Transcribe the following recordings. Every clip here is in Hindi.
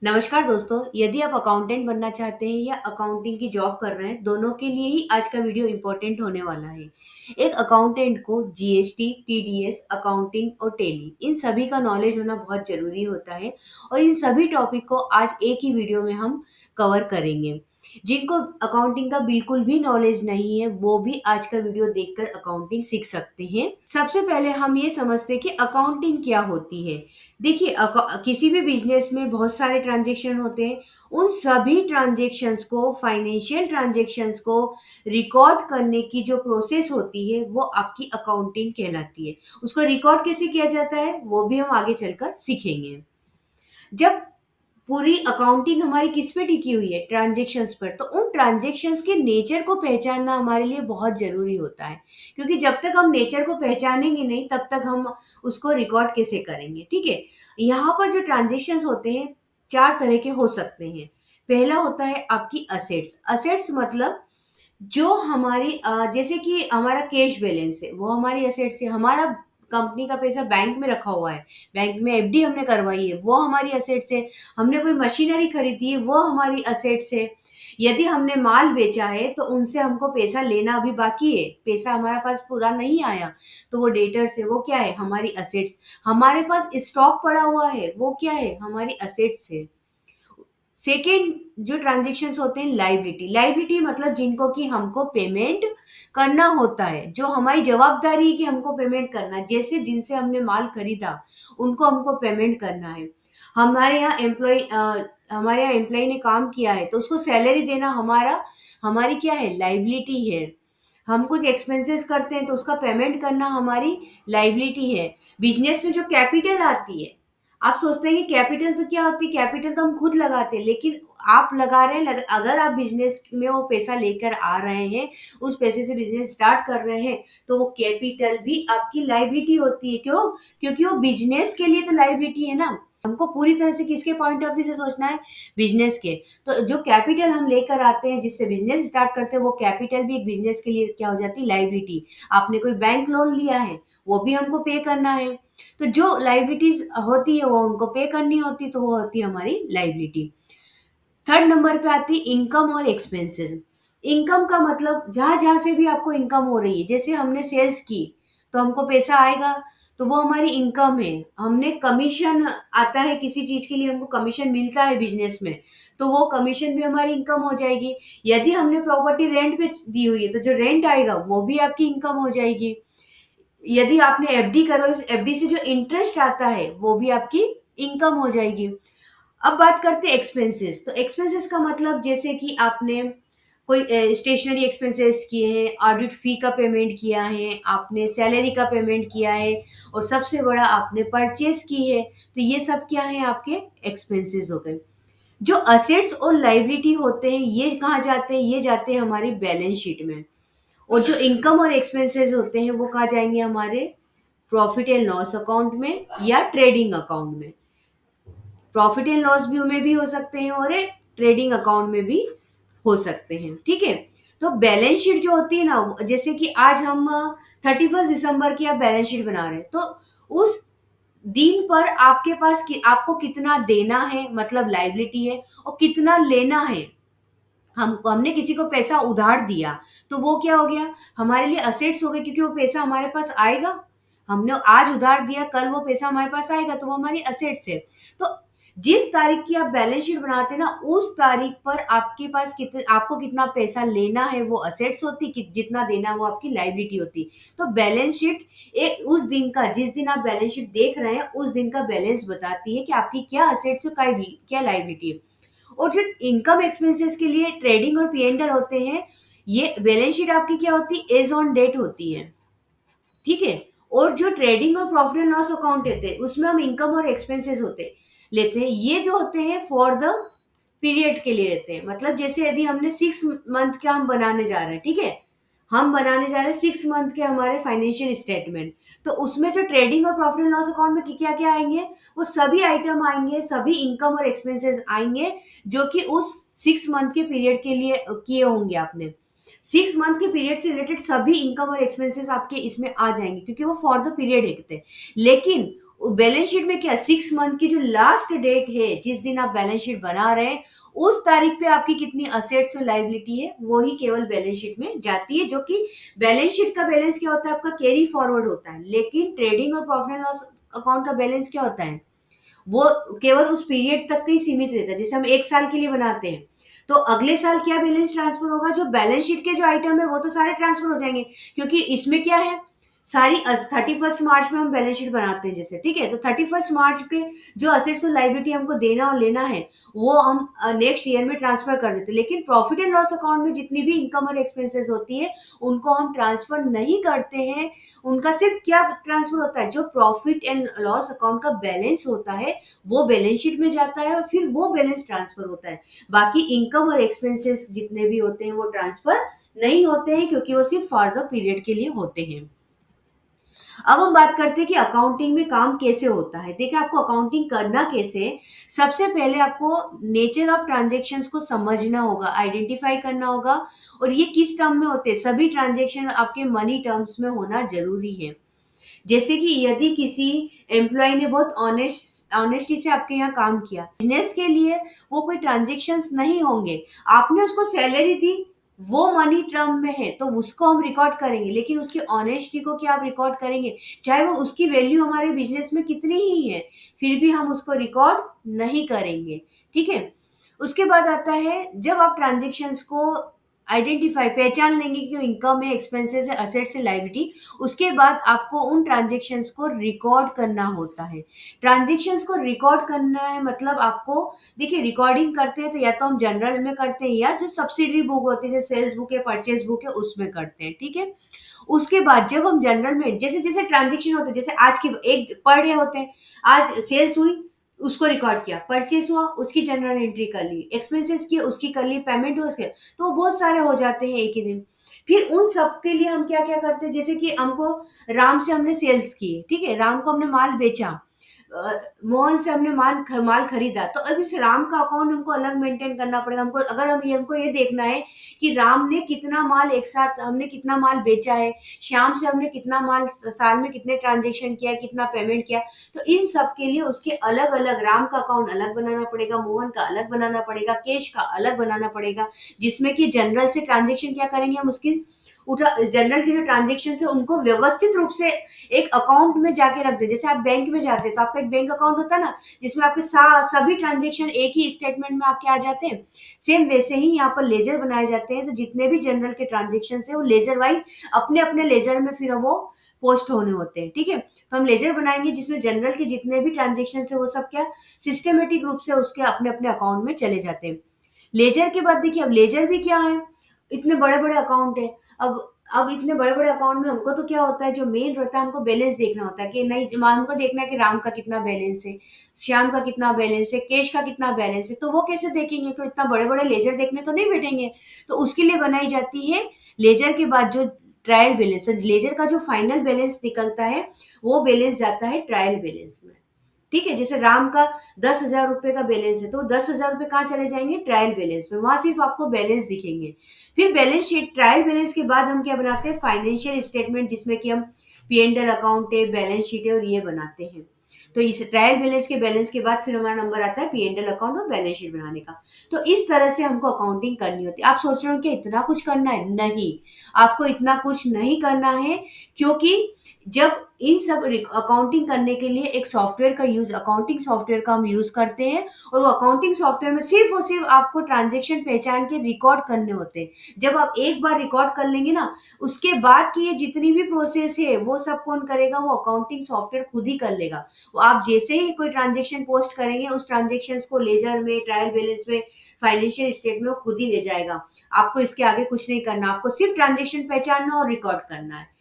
नमस्कार दोस्तों, यदि आप अकाउंटेंट बनना चाहते हैं या अकाउंटिंग की जॉब कर रहे हैं, दोनों के लिए ही आज का वीडियो इम्पोर्टेंट होने वाला है। एक अकाउंटेंट को जीएसटी, टीडीएस, अकाउंटिंग और टेली इन सभी का नॉलेज होना बहुत ज़रूरी होता है और इन सभी टॉपिक को आज एक ही वीडियो में हम कवर करेंगे। जिनको अकाउंटिंग का बिल्कुल भी नॉलेज नहीं है, वो भी आज का वीडियो देखकर अकाउंटिंग सीख सकते हैं। सबसे पहले हम ये समझते हैं कि अकाउंटिंग क्या होती है। देखिए किसी भी बिजनेस में बहुत सारे ट्रांजेक्शन होते हैं। उन सभी ट्रांजेक्शन्स को, फाइनेंशियल ट्रांजेक्शन्स को रिकॉर्ड करने की जो प्रोसेस होती है वो आपकी अकाउंटिंग कहलाती है। उसको रिकॉर्ड कैसे किया जाता है वो भी हम आगे चलकर सीखेंगे। जब पूरी अकाउंटिंग हमारी किस पे टिकी हुई है? ट्रांजेक्शन्स पर। तो उन ट्रांजेक्शन्स के नेचर को पहचानना हमारे लिए बहुत ज़रूरी होता है, क्योंकि जब तक हम नेचर को पहचानेंगे नहीं तब तक हम उसको रिकॉर्ड कैसे करेंगे, ठीक है? यहाँ पर जो ट्रांजेक्शन्स होते हैं 4 तरह के हो सकते हैं। पहला होता है आपकी असेट्स। असेट्स मतलब जो हमारी जैसे कि हमारा कैश बैलेंस है, वो हमारी असेट्स है। हमारा कंपनी का पैसा बैंक में रखा हुआ है, बैंक में एफडी हमने करवाई है, वो हमारी असेट्स है। हमने कोई मशीनरी खरीदी है, वो हमारी असेट्स है। यदि हमने माल बेचा है तो उनसे हमको पैसा लेना अभी बाकी है, पैसा हमारे पास पूरा नहीं आया, तो वो डेटर्स है, वो क्या है? हमारी असेट्स। हमारे पास स्टॉक पड़ा हुआ है, वो क्या है? हमारी असेट्स है। सेकेंड जो ट्रांजेक्शन्स होते हैं लाइबिलिटी। लाइबिलिटी मतलब जिनको कि हमको पेमेंट करना होता है, जो हमारी जवाबदारी है कि हमको पेमेंट करना है। जैसे जिनसे हमने माल खरीदा उनको हमको पेमेंट करना है। हमारे यहाँ हमारे यहाँ एम्प्लॉय ने काम किया है तो उसको सैलरी देना हमारी क्या है? लाइबिलिटी है। हम कुछ एक्सपेंसेस करते हैं तो उसका पेमेंट करना हमारी लाइबिलिटी है। बिजनेस में जो कैपिटल आती है, आप सोचते हैं कि कैपिटल तो क्या होती है? कैपिटल तो हम खुद लगाते हैं, लेकिन आप लगा रहे हैं अगर आप बिजनेस में वो पैसा लेकर आ रहे हैं, उस पैसे से बिजनेस स्टार्ट कर रहे हैं, तो वो कैपिटल भी आपकी लाइबिलिटी होती है। क्यों? क्योंकि वो बिजनेस के लिए तो लाइबिलिटी है ना। हमको पूरी तरह से किसके पॉइंट ऑफ व्यू से सोचना है? बिजनेस के। तो जो कैपिटल हम लेकर आते हैं, जिससे बिजनेस स्टार्ट करते हैं, वो कैपिटल भी एक बिजनेस के लिए क्या हो जाती है? लाइबिलिटी। आपने कोई बैंक लोन लिया है, वो भी हमको पे करना है। तो जो लाइबिलिटीज होती है वो उनको पे करनी होती, तो वो होती है हमारी लाइबिलिटी। थर्ड नंबर पे आती है इनकम और एक्सपेंसेस। इनकम का मतलब जहां जहां से भी आपको इनकम हो रही है, जैसे हमने सेल्स की तो हमको पैसा आएगा, तो वो हमारी इनकम है। हमने कमीशन आता है किसी चीज के लिए, हमको कमीशन मिलता है बिजनेस में, तो वो कमीशन भी हमारी इनकम हो जाएगी। यदि हमने प्रॉपर्टी रेंट पे दी हुई है तो जो रेंट आएगा वो भी आपकी इनकम हो जाएगी। यदि आपने एफडी करो, इस एफडी से जो इंटरेस्ट आता है वो भी आपकी इनकम हो जाएगी। अब बात करते हैं एक्सपेंसेस। तो एक्सपेंसेस का मतलब जैसे कि आपने कोई स्टेशनरी एक्सपेंसेस किए हैं, ऑडिट फी का पेमेंट किया है, आपने सैलरी का पेमेंट किया है, और सबसे बड़ा आपने परचेज की है, तो ये सब क्या है? आपके एक्सपेंसेस हो गए। जो असेट्स और लाइबिलिटी होते हैं ये कहाँ जाते हैं? ये जाते हैं हमारी बैलेंस शीट में। और जो इनकम और एक्सपेंसेस होते हैं वो कहाँ जाएंगे? हमारे प्रॉफिट एंड लॉस अकाउंट में या ट्रेडिंग अकाउंट में। प्रॉफिट एंड लॉस व्यू में भी हो सकते हैं और ट्रेडिंग अकाउंट में भी हो सकते हैं, ठीक है? तो बैलेंस शीट जो होती है ना, जैसे कि आज हम 31 दिसंबर की आप बैलेंस शीट बना रहे हैं, तो उस दिन पर आपके पास आपको कितना देना है, मतलब लाइबिलिटी है, और कितना लेना है। हमने किसी को पैसा उधार दिया तो वो क्या हो गया? हमारे लिए असेट्स हो गए, क्योंकि वो पैसा हमारे पास आएगा। हमने आज उधार दिया, कल वो पैसा हमारे पास आएगा, तो वो हमारी असेट्स है। तो जिस तारीख की आप बैलेंस शीट बनाते हैं ना, उस तारीख पर आपके पास आपको कितना पैसा लेना है वो असेट्स होती, जितना देना है वो आपकी लाइबिलिटी होती। तो बैलेंस शीट एक उस दिन का, जिस दिन आप बैलेंस शीट देख रहे हैं उस दिन का बैलेंस बताती है कि आपकी क्या असेट्स है, क्या लाइबिलिटी है। और जो इनकम एक्सपेंसेस के लिए ट्रेडिंग और पी&एल होते हैं, ये बैलेंस शीट आपकी क्या होती है? एज ऑन डेट होती है, ठीक है? और जो ट्रेडिंग और प्रॉफिट एंड लॉस अकाउंट रहते हैं उसमें हम इनकम और एक्सपेंसेस होते लेते हैं। ये जो होते हैं फॉर द पीरियड के लिए रहते हैं। मतलब जैसे यदि हमने 6 मंथ का हम बनाने जा रहे हैं, ठीक है? हम बनाने जा रहे हैं 6 मंथ के हमारे फाइनेंशियल स्टेटमेंट, तो उसमें जो ट्रेडिंग और प्रॉफिट एंड लॉस अकाउंट में क्या क्या आएंगे? वो सभी आइटम आएंगे, सभी इनकम और एक्सपेंसेस आएंगे जो कि उस 6 मंथ के पीरियड के लिए किए होंगे आपने। 6 मंथ के पीरियड से रिलेटेड सभी इनकम और एक्सपेंसेस आपके इसमें आ जाएंगे, क्योंकि वो फॉर द पीरियड देखते हैं। लेकिन बैलेंस शीट में क्या 6 मंथ की जो लास्ट डेट है, जिस दिन आप बैलेंस शीट बना रहे हैं, उस तारीख पे आपकी कितनी असेट्स और लायबिलिटी है, वो ही केवल बैलेंस शीट में जाती है। जो कि बैलेंस शीट का बैलेंस क्या होता है, आपका कैरी फॉरवर्ड होता है। लेकिन ट्रेडिंग और प्रॉफिट एंड लॉस अकाउंट का बैलेंस क्या होता है, वो केवल उस पीरियड तक ही सीमित रहता है। जैसे हम 1 साल के लिए बनाते हैं, तो अगले साल क्या बैलेंस ट्रांसफर होगा, जो बैलेंस शीट के जो आइटम है वो तो सारे ट्रांसफर हो जाएंगे। क्योंकि इसमें क्या है, सारी 31 मार्च में हम बैलेंस शीट बनाते हैं जैसे, ठीक है, तो 31 मार्च के जो असेट्स और लाइबिलिटी हमको देना और लेना है, वो हम नेक्स्ट ईयर में ट्रांसफर कर देते हैं। लेकिन प्रॉफिट एंड लॉस अकाउंट में जितनी भी इनकम और एक्सपेंसेस होती है, उनको हम ट्रांसफर नहीं करते हैं। उनका सिर्फ क्या ट्रांसफर होता है, जो प्रॉफिट एंड लॉस अकाउंट का बैलेंस होता है, वो बैलेंस शीट में जाता है और फिर वो बैलेंस ट्रांसफर होता है। बाकी इनकम और एक्सपेंसेस जितने भी होते हैं वो ट्रांसफर नहीं होते हैं, क्योंकि वो सिर्फ फॉर द पीरियड के लिए होते हैं। अब हम बात करते हैं कि अकाउंटिंग में काम कैसे होता है। देखिए, आपको अकाउंटिंग करना कैसे है, सबसे पहले आपको नेचर ऑफ ट्रांजेक्शन्स को समझना होगा, आइडेंटिफाई करना होगा, और ये किस टर्म में होते हैं। सभी ट्रांजेक्शन आपके मनी टर्म्स में होना जरूरी है। जैसे कि यदि किसी एम्प्लॉय ने बहुत ऑनेस्टी से आपके यहाँ काम किया, बिजनेस के लिए वो कोई ट्रांजेक्शन्स नहीं होंगे। आपने उसको सैलरी दी, वो मनी टर्म में है, तो उसको हम रिकॉर्ड करेंगे। लेकिन उसकी ऑनेस्टी को क्या आप रिकॉर्ड करेंगे, चाहे वो उसकी वैल्यू हमारे बिजनेस में कितनी ही है, फिर भी हम उसको रिकॉर्ड नहीं करेंगे। ठीक है। उसके बाद आता है, जब आप ट्रांजेक्शन्स को आइडेंटिफाई पहचान लेंगे कि इनकम है, एक्सपेंसेस है, असेट्स है, लायबिलिटी, उसके बाद आपको उन ट्रांजेक्शन्स को रिकॉर्ड करना होता है। ट्रांजेक्शन्स को रिकॉर्ड करना है मतलब आपको, देखिए, रिकॉर्डिंग करते हैं तो या तो हम जनरल में करते हैं, या जो सब्सिडरी बुक होती है जैसे सेल्स बुक है, परचेज बुक है, उसमें करते हैं। ठीक है। उसके बाद जब हम जनरल में जैसे जैसे ट्रांजेक्शन होते हैं, जैसे आज की एक पर डे होते हैं, आज सेल्स हुई, उसको रिकॉर्ड किया, परचेस हुआ, उसकी जनरल एंट्री कर ली, एक्सपेंसेस किए, उसकी कर ली, पेमेंट हुआ उसके, तो बहुत सारे हो जाते हैं एक ही दिन। फिर उन सब के लिए हम क्या क्या करते हैं, जैसे कि हमको राम से हमने सेल्स किए, ठीक है, राम को हमने माल बेचा, मोहन से हमने माल खरीदा, तो अब इस राम का अकाउंट हमको अलग मेंटेन करना पड़ेगा। हमको अगर हमको ये देखना है कि राम ने कितना माल एक साथ, हमने कितना माल बेचा है, श्याम से हमने कितना माल साल में कितने ट्रांजेक्शन किया, कितना पेमेंट किया, तो इन सब के लिए उसके अलग अलग, राम का अकाउंट अलग बनाना पड़ेगा, मोहन का अलग बनाना पड़ेगा, केश का अलग बनाना पड़ेगा। जिसमें कि जनरल से ट्रांजेक्शन क्या करेंगे, हम उसकी जनरल के जो ट्रांजेक्शन है उनको व्यवस्थित रूप से एक अकाउंट में जाके रख दे। जैसे आप बैंक में जाते हैं तो आपका एक बैंक अकाउंट होता है ना, जिसमें आपके सभी ट्रांजेक्शन एक ही स्टेटमेंट में आपके आ जाते हैं। सेम वैसे ही यहाँ पर लेजर बनाए जाते हैं, तो जितने भी जनरल के ट्रांजेक्शन है वो लेजर वाइज अपने अपने लेजर में फिर वो पोस्ट होने होते हैं। ठीक है। तो हम लेजर बनाएंगे जिसमें जनरल के जितने भी ट्रांजेक्शन है वो सब क्या सिस्टमेटिक रूप से उसके अपने अपने अकाउंट में चले जाते हैं। लेजर के बाद देखिए, अब लेजर भी क्या है, इतने बड़े बड़े अकाउंट है। अब इतने बड़े बड़े अकाउंट में हमको तो क्या होता है, जो मेन रहता है, हमको बैलेंस देखना होता है कि नहीं, हमको देखना है कि राम का कितना बैलेंस है, श्याम का कितना बैलेंस है, केश का कितना बैलेंस है। तो वो कैसे देखेंगे, कोई इतना बड़े बड़े लेजर देखने तो नहीं बैठेंगे। तो उसके लिए बनाई जाती है लेजर के बाद जो ट्रायल बैलेंस, तो लेजर का जो फाइनल बैलेंस निकलता है, वो बैलेंस जाता है ट्रायल बैलेंस में। ठीक है। जैसे राम का 10,000 रुपए का बैलेंस है, तो 10,000 रुपए कहाँ चले जाएंगे, ट्रायल बैलेंस में, वहां सिर्फ आपको बैलेंस दिखेंगे। फिर बैलेंस शीट, ट्रायल बैलेंस के बाद हम क्या बनाते हैं, फाइनेंशियल स्टेटमेंट, जिसमें कि हम P&L अकाउंट है, बैलेंस शीट है, और ये बनाते हैं। तो इस ट्रायल बैलेंस के बैलेंस के बाद फिर हमारा नंबर आता है P&L अकाउंट और बैलेंस शीट बनाने का। तो इस तरह से हमको अकाउंटिंग करनी होती है। आप सोच रहे हो कि इतना कुछ करना है, नहीं, आपको इतना कुछ नहीं करना है। क्योंकि जब इन सब अकाउंटिंग करने के लिए एक सॉफ्टवेयर का यूज, अकाउंटिंग सॉफ्टवेयर का हम यूज करते हैं, और वो अकाउंटिंग सॉफ्टवेयर में सिर्फ और सिर्फ आपको ट्रांजेक्शन पहचान के रिकॉर्ड करने होते हैं। जब आप एक बार रिकॉर्ड कर लेंगे ना, उसके बाद की ये जितनी भी प्रोसेस है वो सब कौन करेगा, वो अकाउंटिंग सॉफ्टवेयर खुद ही कर लेगा। वो आप जैसे ही कोई ट्रांजेक्शन पोस्ट करेंगे, उस ट्रांजेक्शन को लेजर में, ट्रायल बैलेंस में, फाइनेंशियल स्टेटमेंट में खुद ही ले जाएगा। आपको इसके आगे कुछ नहीं करना, आपको सिर्फ ट्रांजेक्शन पहचानना और रिकॉर्ड करना है।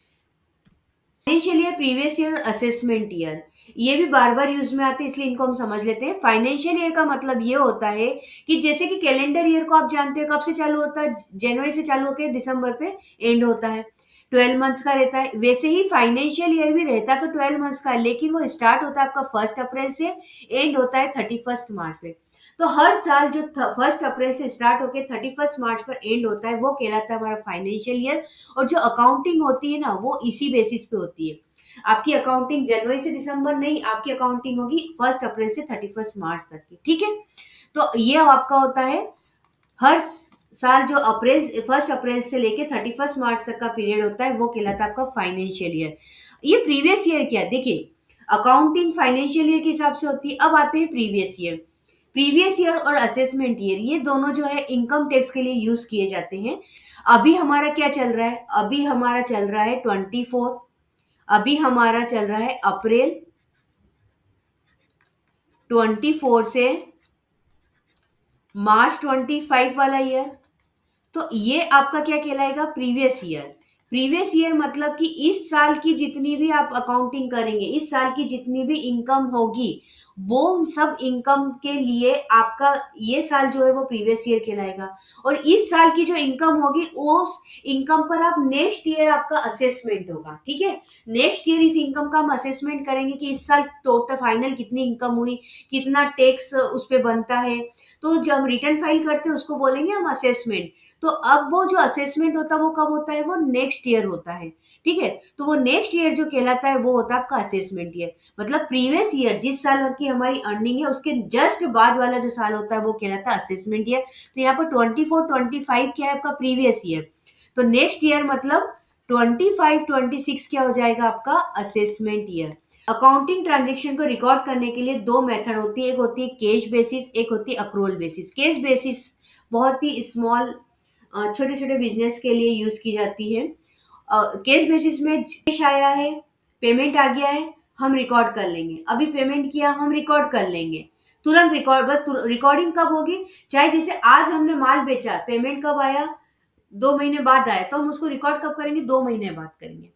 Financial year, previous year, assessment year, ये भी बार बार यूज में आते हैं, इसलिए इनको हम समझ लेते हैं। फाइनेंशियल ईयर का मतलब ये होता है कि जैसे कि कैलेंडर ईयर को आप जानते हैं कब से चालू होता है, जनवरी से चालू होकर दिसंबर पे एंड होता है, 12 मंथ्स का रहता है। वैसे ही फाइनेंशियल ईयर भी रहता तो 12 मंथ्स का, लेकिन वो स्टार्ट होता है आपका 1 अप्रैल से, एंड होता है 31 मार्च पे। तो हर साल जो 1 अप्रैल से स्टार्ट होकर 31 मार्च पर एंड होता है, वो कहलाता है हमारा फाइनेंशियल ईयर। और जो अकाउंटिंग होती है ना, वो इसी बेसिस पे होती है। आपकी अकाउंटिंग जनवरी से दिसंबर नहीं, आपकी अकाउंटिंग होगी 1 अप्रैल से 31 मार्च तक की, ठीक है। तो ये आपका होता है हर साल जो अप्रैल 1 अप्रैल से लेके 31 मार्च तक का पीरियड होता है वो कहलाता है आपका फाइनेंशियल ईयर। ये प्रीवियस ईयर क्या है, देखिए अकाउंटिंग फाइनेंशियल ईयर के हिसाब से होती है। अब आते हैं प्रीवियस ईयर। प्रीवियस ईयर और असेसमेंट ईयर ये दोनों जो है इनकम टैक्स के लिए यूज किए जाते हैं। अभी हमारा क्या चल रहा है, अभी हमारा चल रहा है 24, अभी हमारा चल रहा है अप्रैल 24 से मार्च 25 वाला ईयर। तो ये आपका क्या कहलाएगा, प्रीवियस ईयर। प्रीवियस ईयर मतलब कि इस साल की जितनी भी आप अकाउंटिंग करेंगे, इस साल की जितनी भी इनकम होगी, वो सब इनकम के लिए आपका ये साल जो है वो प्रीवियस ईयर कहलाएगा। और इस साल की जो इनकम होगी उस इनकम पर आप नेक्स्ट ईयर आपका असेसमेंट होगा, ठीक है। नेक्स्ट ईयर इस इनकम का हम असेसमेंट करेंगे कि इस साल टोटल फाइनल कितनी इनकम हुई, कितना टैक्स उस पे बनता है। तो जब हम रिटर्न फाइल करते हैं उसको बोलेंगे हम असेसमेंट। तो अब वो जो असेसमेंट होता है वो कब होता है, वो नेक्स्ट ईयर होता है, ठीक है। तो वो नेक्स्ट ईयर जो कहलाता है वो होता है आपका असेसमेंट ईयर। मतलब प्रीवियस ईयर जिस साल की हमारी अर्निंग है उसके जस्ट बाद वाला जो साल होता है वो कहलाता है असेसमेंट ईयर। तो यहाँ पर 24-25 क्या है आपका प्रीवियस ईयर। तो नेक्स्ट ईयर मतलब 25-26 क्या हो जाएगा आपका असेसमेंट ईयर। अकाउंटिंग ट्रांजेक्शन को रिकॉर्ड करने के लिए दो मेथड होती है, एक होती है कैश बेसिस, एक होती है अक्रूवल बेसिस। कैश बेसिस बहुत ही स्मॉल छोटे छोटे बिजनेस के लिए यूज की जाती है। केस बेसिस में कैश आया है, पेमेंट आ गया है, हम रिकॉर्ड कर लेंगे। अभी पेमेंट किया हम रिकॉर्ड कर लेंगे, तुरंत रिकॉर्ड। बस रिकॉर्डिंग कब होगी, चाहे जैसे आज हमने माल बेचा, पेमेंट कब आया, 2 महीने बाद आया, तो हम उसको रिकॉर्ड कब करेंगे, 2 महीने बाद करेंगे।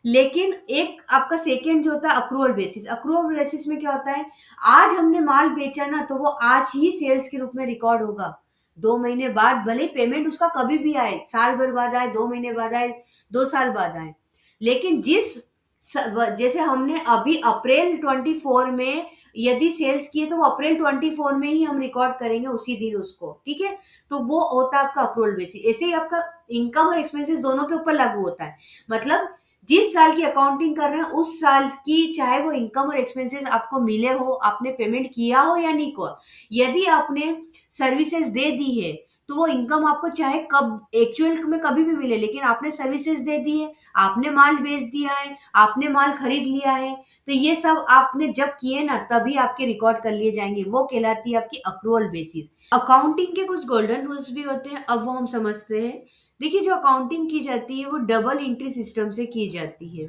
लेकिन एक आपका सेकेंड जो होता है अक्रूवल बेसिस। अक्रूवल बेसिस में क्या होता है, आज हमने माल बेचा ना तो वो आज ही सेल्स के रूप में रिकॉर्ड होगा। 2 महीने बाद भले पेमेंट उसका कभी भी आए, साल भर बाद आए, 2 महीने बाद आए, 2 साल बाद आए, लेकिन जैसे हमने अभी अप्रैल 24 में यदि सेल्स किए तो वो अप्रैल 24 में ही हम रिकॉर्ड करेंगे उसी दिन उसको, ठीक है। तो वो होता है आपका अक्रूवल बेसिस। ऐसे ही आपका इनकम और एक्सपेंसेस दोनों के ऊपर लागू होता है। मतलब जिस साल की अकाउंटिंग कर रहे हैं उस साल की चाहे वो इनकम और एक्सपेंसेस आपको मिले हो, आपने पेमेंट किया हो या नहीं को, यदि आपने सर्विसेज दे दी है तो वो इनकम आपको चाहे कब एक्चुअल में कभी भी मिले, लेकिन आपने सर्विसेज दे दी है, आपने माल बेच दिया है, आपने माल खरीद लिया है, तो ये सब आपने जब किए ना तभी आपके रिकॉर्ड कर लिए जाएंगे। वो कहलाती है आपकी अक्रूवल बेसिस। अकाउंटिंग के कुछ गोल्डन रूल्स भी होते हैं, अब वो हम समझते हैं। देखिए जो अकाउंटिंग की जाती है वो डबल एंट्री सिस्टम से की जाती है।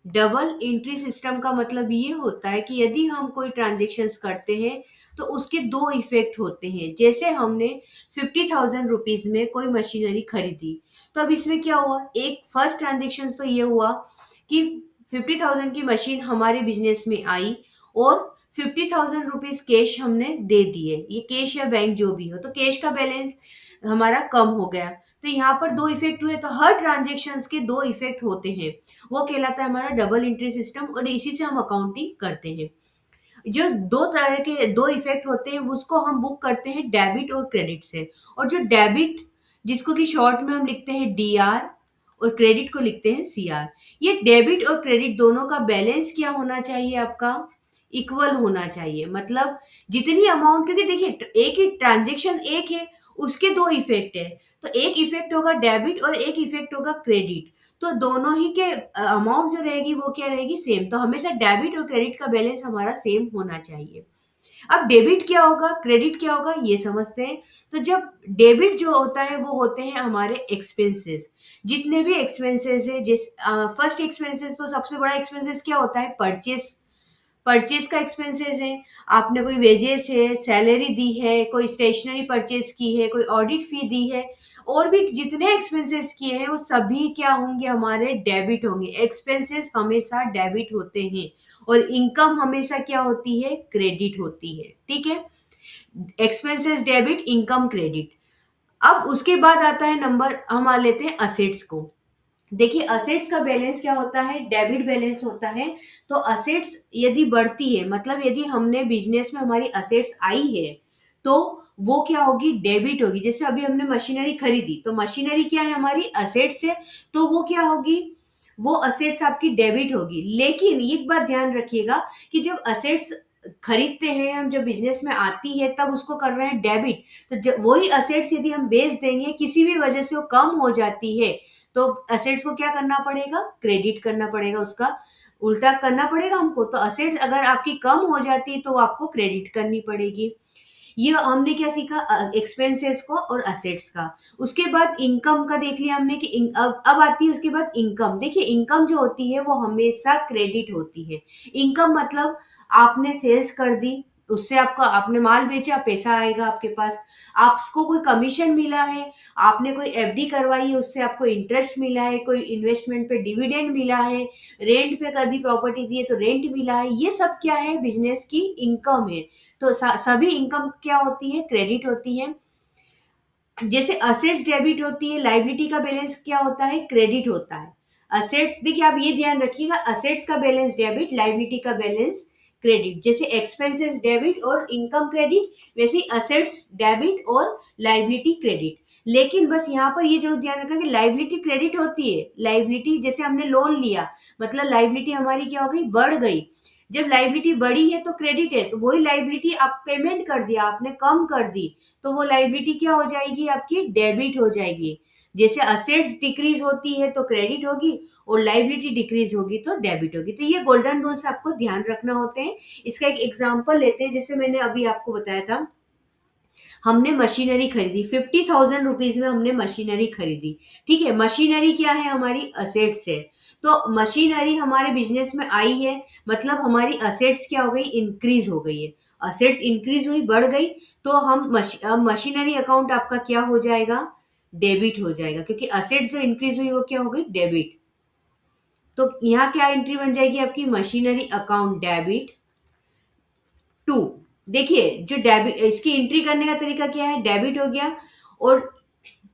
डबल एंट्री सिस्टम का मतलब ये होता है कि यदि हम कोई ट्रांजेक्शन्स करते हैं तो उसके दो इफेक्ट होते हैं। जैसे हमने 50,000 रुपीज में कोई मशीनरी खरीदी, तो अब इसमें क्या हुआ, एक फर्स्ट ट्रांजेक्शन तो ये हुआ कि 50,000 की मशीन हमारे बिजनेस में आई और 50,000 रुपीज कैश हमने दे दिए, ये कैश या बैंक जो भी हो, तो कैश का बैलेंस हमारा कम हो गया। तो यहाँ पर दो इफेक्ट हुए, तो हर ट्रांजेक्शन्स के दो इफेक्ट होते हैं, वो कहलाता है हमारा डबल एंट्री सिस्टम, और इसी से हम अकाउंटिंग करते हैं। जो दो तरह के दो इफेक्ट होते हैं उसको हम बुक करते हैं डेबिट और क्रेडिट से। और जो डेबिट जिसको कि शॉर्ट में हम लिखते हैं डीआर और क्रेडिट को लिखते हैं सीआर, ये डेबिट और क्रेडिट दोनों का बैलेंस क्या होना चाहिए, आपका इक्वल होना चाहिए। मतलब जितनी अमाउंट, क्योंकि देखिए एक ही ट्रांजेक्शन एक है, उसके दो इफेक्ट है, तो एक इफेक्ट होगा डेबिट और एक इफेक्ट होगा क्रेडिट, तो दोनों ही के अमाउंट जो रहेगी वो क्या रहेगी, सेम। तो हमेशा डेबिट और क्रेडिट का बैलेंस हमारा सेम होना चाहिए। अब डेबिट क्या होगा, क्रेडिट क्या होगा, ये समझते हैं। तो जब डेबिट जो होता है वो होते हैं हमारे एक्सपेंसेस, जितने भी एक्सपेंसेस है। जिस फर्स्ट एक्सपेंसेस, तो सबसे बड़ा एक्सपेंसेस क्या होता है, परचेस। परचेज का एक्सपेंसेस है, आपने कोई वेजेस है, सैलरी दी है, कोई स्टेशनरी परचेज की है, कोई ऑडिट फी दी है, और भी जितने एक्सपेंसेस किए हैं वो सभी क्या होंगे, हमारे डेबिट होंगे। एक्सपेंसेस हमेशा डेबिट होते हैं और इनकम हमेशा क्या होती है, क्रेडिट होती है, ठीक है। Expenses debit, income credit. अब उसके बाद आता है नंबर, हम आ लेते हैं असेट्स को। देखिए असेट्स का बैलेंस क्या होता है, डेबिट बैलेंस होता है। तो असेट्स यदि बढ़ती है, मतलब यदि हमने बिजनेस में हमारी असेट्स आई है तो वो क्या होगी, डेबिट होगी। जैसे अभी हमने मशीनरी खरीदी, तो मशीनरी क्या है, हमारी असेट्स है, तो वो क्या होगी, वो असेट्स आपकी डेबिट होगी। लेकिन एक बात ध्यान रखिएगा कि जब असेट्स खरीदते हैं हम, जब बिजनेस में आती है तब उसको कर रहे हैं डेबिट, तो जब वही असेट्स यदि हम बेच देंगे, किसी भी वजह से वो कम हो जाती है, तो असेट्स को क्या करना पड़ेगा, क्रेडिट करना पड़ेगा, उसका उल्टा करना पड़ेगा हमको। तो असेट्स अगर आपकी कम हो जाती है तो वो आपको क्रेडिट करनी पड़ेगी। ये हमने क्या सीखा, एक्सपेंसेस को और असेट्स का। उसके बाद इनकम का देख लिया हमने कि अब आती है उसके बाद इनकम। देखिए इनकम जो होती है वो हमेशा क्रेडिट होती है। इनकम मतलब आपने सेल्स कर दी, उससे आपका, आपने माल बेचा, पैसा आएगा आपके पास। आपको कोई कमीशन मिला है, आपने कोई एफडी करवाई है, उससे आपको इंटरेस्ट मिला है, कोई इन्वेस्टमेंट पे डिविडेंड मिला है, रेंट पे कभी प्रॉपर्टी दी है तो रेंट मिला है, ये सब क्या है, बिजनेस की इनकम है। तो सभी इनकम क्या होती है, क्रेडिट होती है। जैसे असेट्स डेबिट होती है, लाइबिलिटी का बैलेंस क्या होता है, क्रेडिट होता है। असेट्स, देखिए आप ये ध्यान रखिएगा, असेट्स का बैलेंस डेबिट, लाइबिलिटी का बैलेंस क्रेडिट। जैसे एक्सपेंसेस डेबिट और इनकम क्रेडिट, वैसे ही असेट्स डेबिट और लाइबिलिटी क्रेडिट। लेकिन बस यहाँ पर ये जरूर ध्यान रखना कि लाइबिलिटी क्रेडिट होती है। लाइबिलिटी जैसे हमने लोन लिया, मतलब लाइबिलिटी हमारी क्या हो गई, बढ़ गई। जब लाइबिलिटी बढ़ी है तो क्रेडिट है, तो वही लाइबिलिटी आप पेमेंट कर दिया, आपने कम कर दी, तो वो लाइबिलिटी क्या हो जाएगी, आपकी डेबिट हो जाएगी। जैसे असेट्स डिक्रीज होती है तो क्रेडिट होगी, और लाइबिलिटी डिक्रीज होगी तो डेबिट होगी। तो ये गोल्डन रूल्स आपको ध्यान रखना होते हैं। इसका एक एग्जांपल लेते हैं, जैसे मैंने अभी आपको बताया था, हमने मशीनरी खरीदी, 50,000 रुपीज में हमने मशीनरी खरीदी। ठीक है, मशीनरी क्या है, हमारी असेट्स है। तो मशीनरी हमारे बिजनेस में आई है, मतलब हमारी असेट्स क्या हो गई, इंक्रीज हो गई है। असेट्स इंक्रीज हुई, बढ़ गई, तो हम मशीनरी अकाउंट आपका क्या हो जाएगा, डेबिट हो जाएगा, क्योंकि असेट्स जो इंक्रीज हुई वो क्या हो गई, डेबिट। तो यहाँ क्या एंट्री बन जाएगी आपकी, मशीनरी अकाउंट डेबिट टू। देखिए जो डेबिट, इसकी एंट्री करने का तरीका क्या है, डेबिट हो गया, और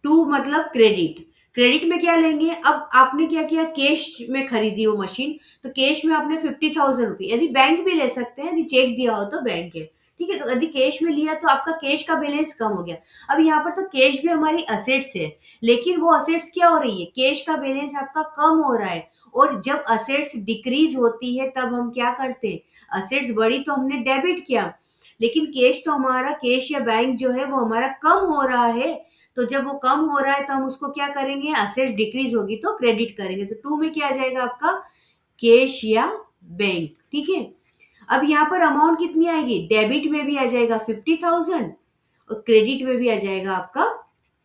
टू मतलब क्रेडिट। क्रेडिट में क्या लेंगे, अब आपने क्या किया, कैश में खरीदी वो मशीन, तो कैश में आपने 50,000 रुपये, यदि बैंक भी ले सकते हैं, यदि चेक दिया हो तो बैंक है। ठीक है, तो यदि कैश में लिया तो आपका कैश का बैलेंस कम हो गया। अब यहाँ पर तो कैश भी हमारी असेट्स है, लेकिन वो असेट्स क्या हो रही है, कैश का बैलेंस आपका कम हो रहा है। और जब असेट्स डिक्रीज होती है तब हम क्या करते हैं, असेट्स बढ़ी तो हमने डेबिट किया, लेकिन कैश तो हमारा, कैश या बैंक जो है वो हमारा कम हो रहा है। तो जब वो कम हो रहा है तो हम उसको क्या करेंगे, असेट्स डिक्रीज होगी तो क्रेडिट करेंगे। तो टू में क्या आ जाएगा आपका, कैश या बैंक। ठीक है, अब यहाँ पर अमाउंट कितनी आएगी, डेबिट में भी आ जाएगा 50,000 और क्रेडिट में भी आ जाएगा आपका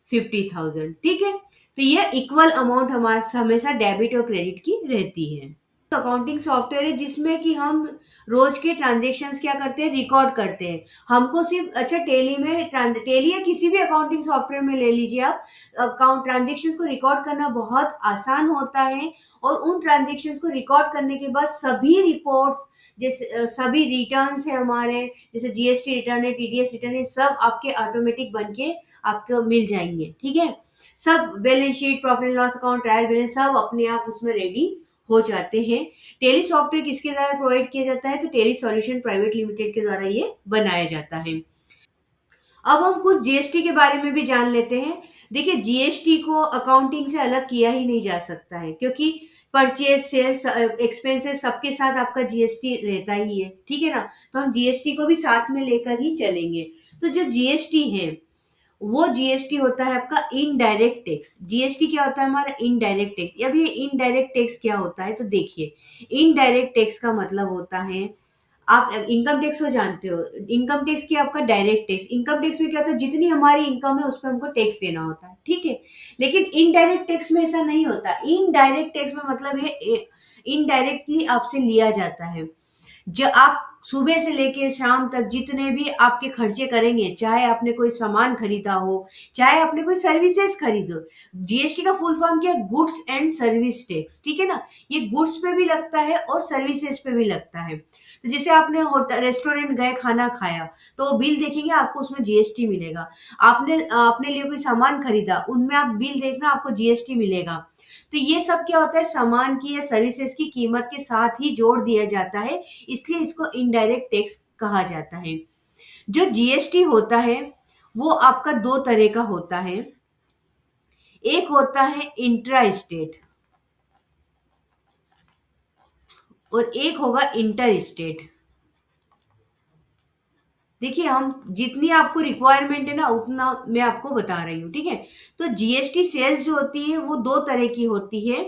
50,000। ठीक है, तो ये इक्वल अमाउंट हमारे हमेशा डेबिट और क्रेडिट की रहती है। अकाउंटिंग सॉफ्टवेयर है जिसमें कि हम रोज के ट्रांजेक्शन्स क्या करते हैं, रिकॉर्ड करते हैं। हमको सिर्फ, अच्छा टेली में, टेली या किसी भी अकाउंटिंग सॉफ्टवेयर में ले लीजिए आप, अकाउंट ट्रांजेक्शन्स को रिकॉर्ड करना बहुत आसान होता है। और उन ट्रांजेक्शन्स को रिकॉर्ड करने के बाद सभी रिपोर्ट्स, जैसे सभी रिटर्न्स है हमारे, जैसे जीएसटी रिटर्न है, टीडीएस रिटर्न है, सब आपके ऑटोमेटिक बन के आपको मिल जाएंगे। ठीक है, सब balance sheet, profit and loss account, trial balance, सब अपने आप उसमें रेडी हो जाते हैं। टेली सॉफ्टवेयर किसके द्वारा प्रोवाइड किया जाता है, तो टेली सॉल्यूशन प्राइवेट लिमिटेड के द्वारा ये बनाया जाता है। अब हम कुछ जीएसटी के बारे में भी जान लेते हैं। देखिए जीएसटी को अकाउंटिंग से अलग किया ही नहीं जा सकता है, क्योंकि परचेज, सेल्स, एक्सपेंसेस सबके साथ आपका जीएसटी रहता ही है। ठीक है ना, तो हम जीएसटी को भी साथ में लेकर ही चलेंगे। तो जो जीएसटी है वो जीएसटी होता है आपका इनडायरेक्ट टैक्स। जीएसटी क्या होता है, हमारा इनडायरेक्ट टैक्स। अब ये इनडायरेक्ट टैक्स क्या होता है, तो देखिए इनडायरेक्ट टैक्स का मतलब होता है, आप इनकम टैक्स को जानते हो, इनकम टैक्स की आपका डायरेक्ट टैक्स। इनकम टैक्स में क्या होता है, जितनी हमारी इनकम है उस पर हमको टैक्स देना होता है। ठीक है, लेकिन इनडायरेक्ट टैक्स में ऐसा नहीं होता। इनडायरेक्ट टैक्स में मतलब है इनडायरेक्टली आपसे लिया जाता है। जो आप सुबह से लेके शाम तक जितने भी आपके खर्चे करेंगे, चाहे आपने कोई सामान खरीदा हो, चाहे आपने कोई सर्विसेज खरीदो, जीएसटी का फुल फॉर्म क्या है, गुड्स एंड सर्विस टैक्स। ठीक है ना, ये गुड्स पे भी लगता है और सर्विसेज पे भी लगता है। तो जैसे आपने होटल, रेस्टोरेंट गए, खाना खाया, तो वो बिल देखेंगे आपको, उसमें जीएसटी मिलेगा। आपने अपने लिए कोई सामान खरीदा, उनमें आप बिल देखना, आपको जीएसटी मिलेगा। तो ये सब क्या होता है, सामान की या सर्विसेज की कीमत के साथ ही जोड़ दिया जाता है, इसलिए इसको इनडायरेक्ट टैक्स कहा जाता है। जो जीएसटी होता है वो आपका दो तरह का होता है। एक होता है इंट्रा स्टेट, और एक होगा इंटर स्टेट। देखिए, हम जितनी आपको रिक्वायरमेंट है ना उतना मैं आपको बता रही हूँ, ठीक है। तो जीएसटी सेल्स जो होती है वो दो तरह की होती है।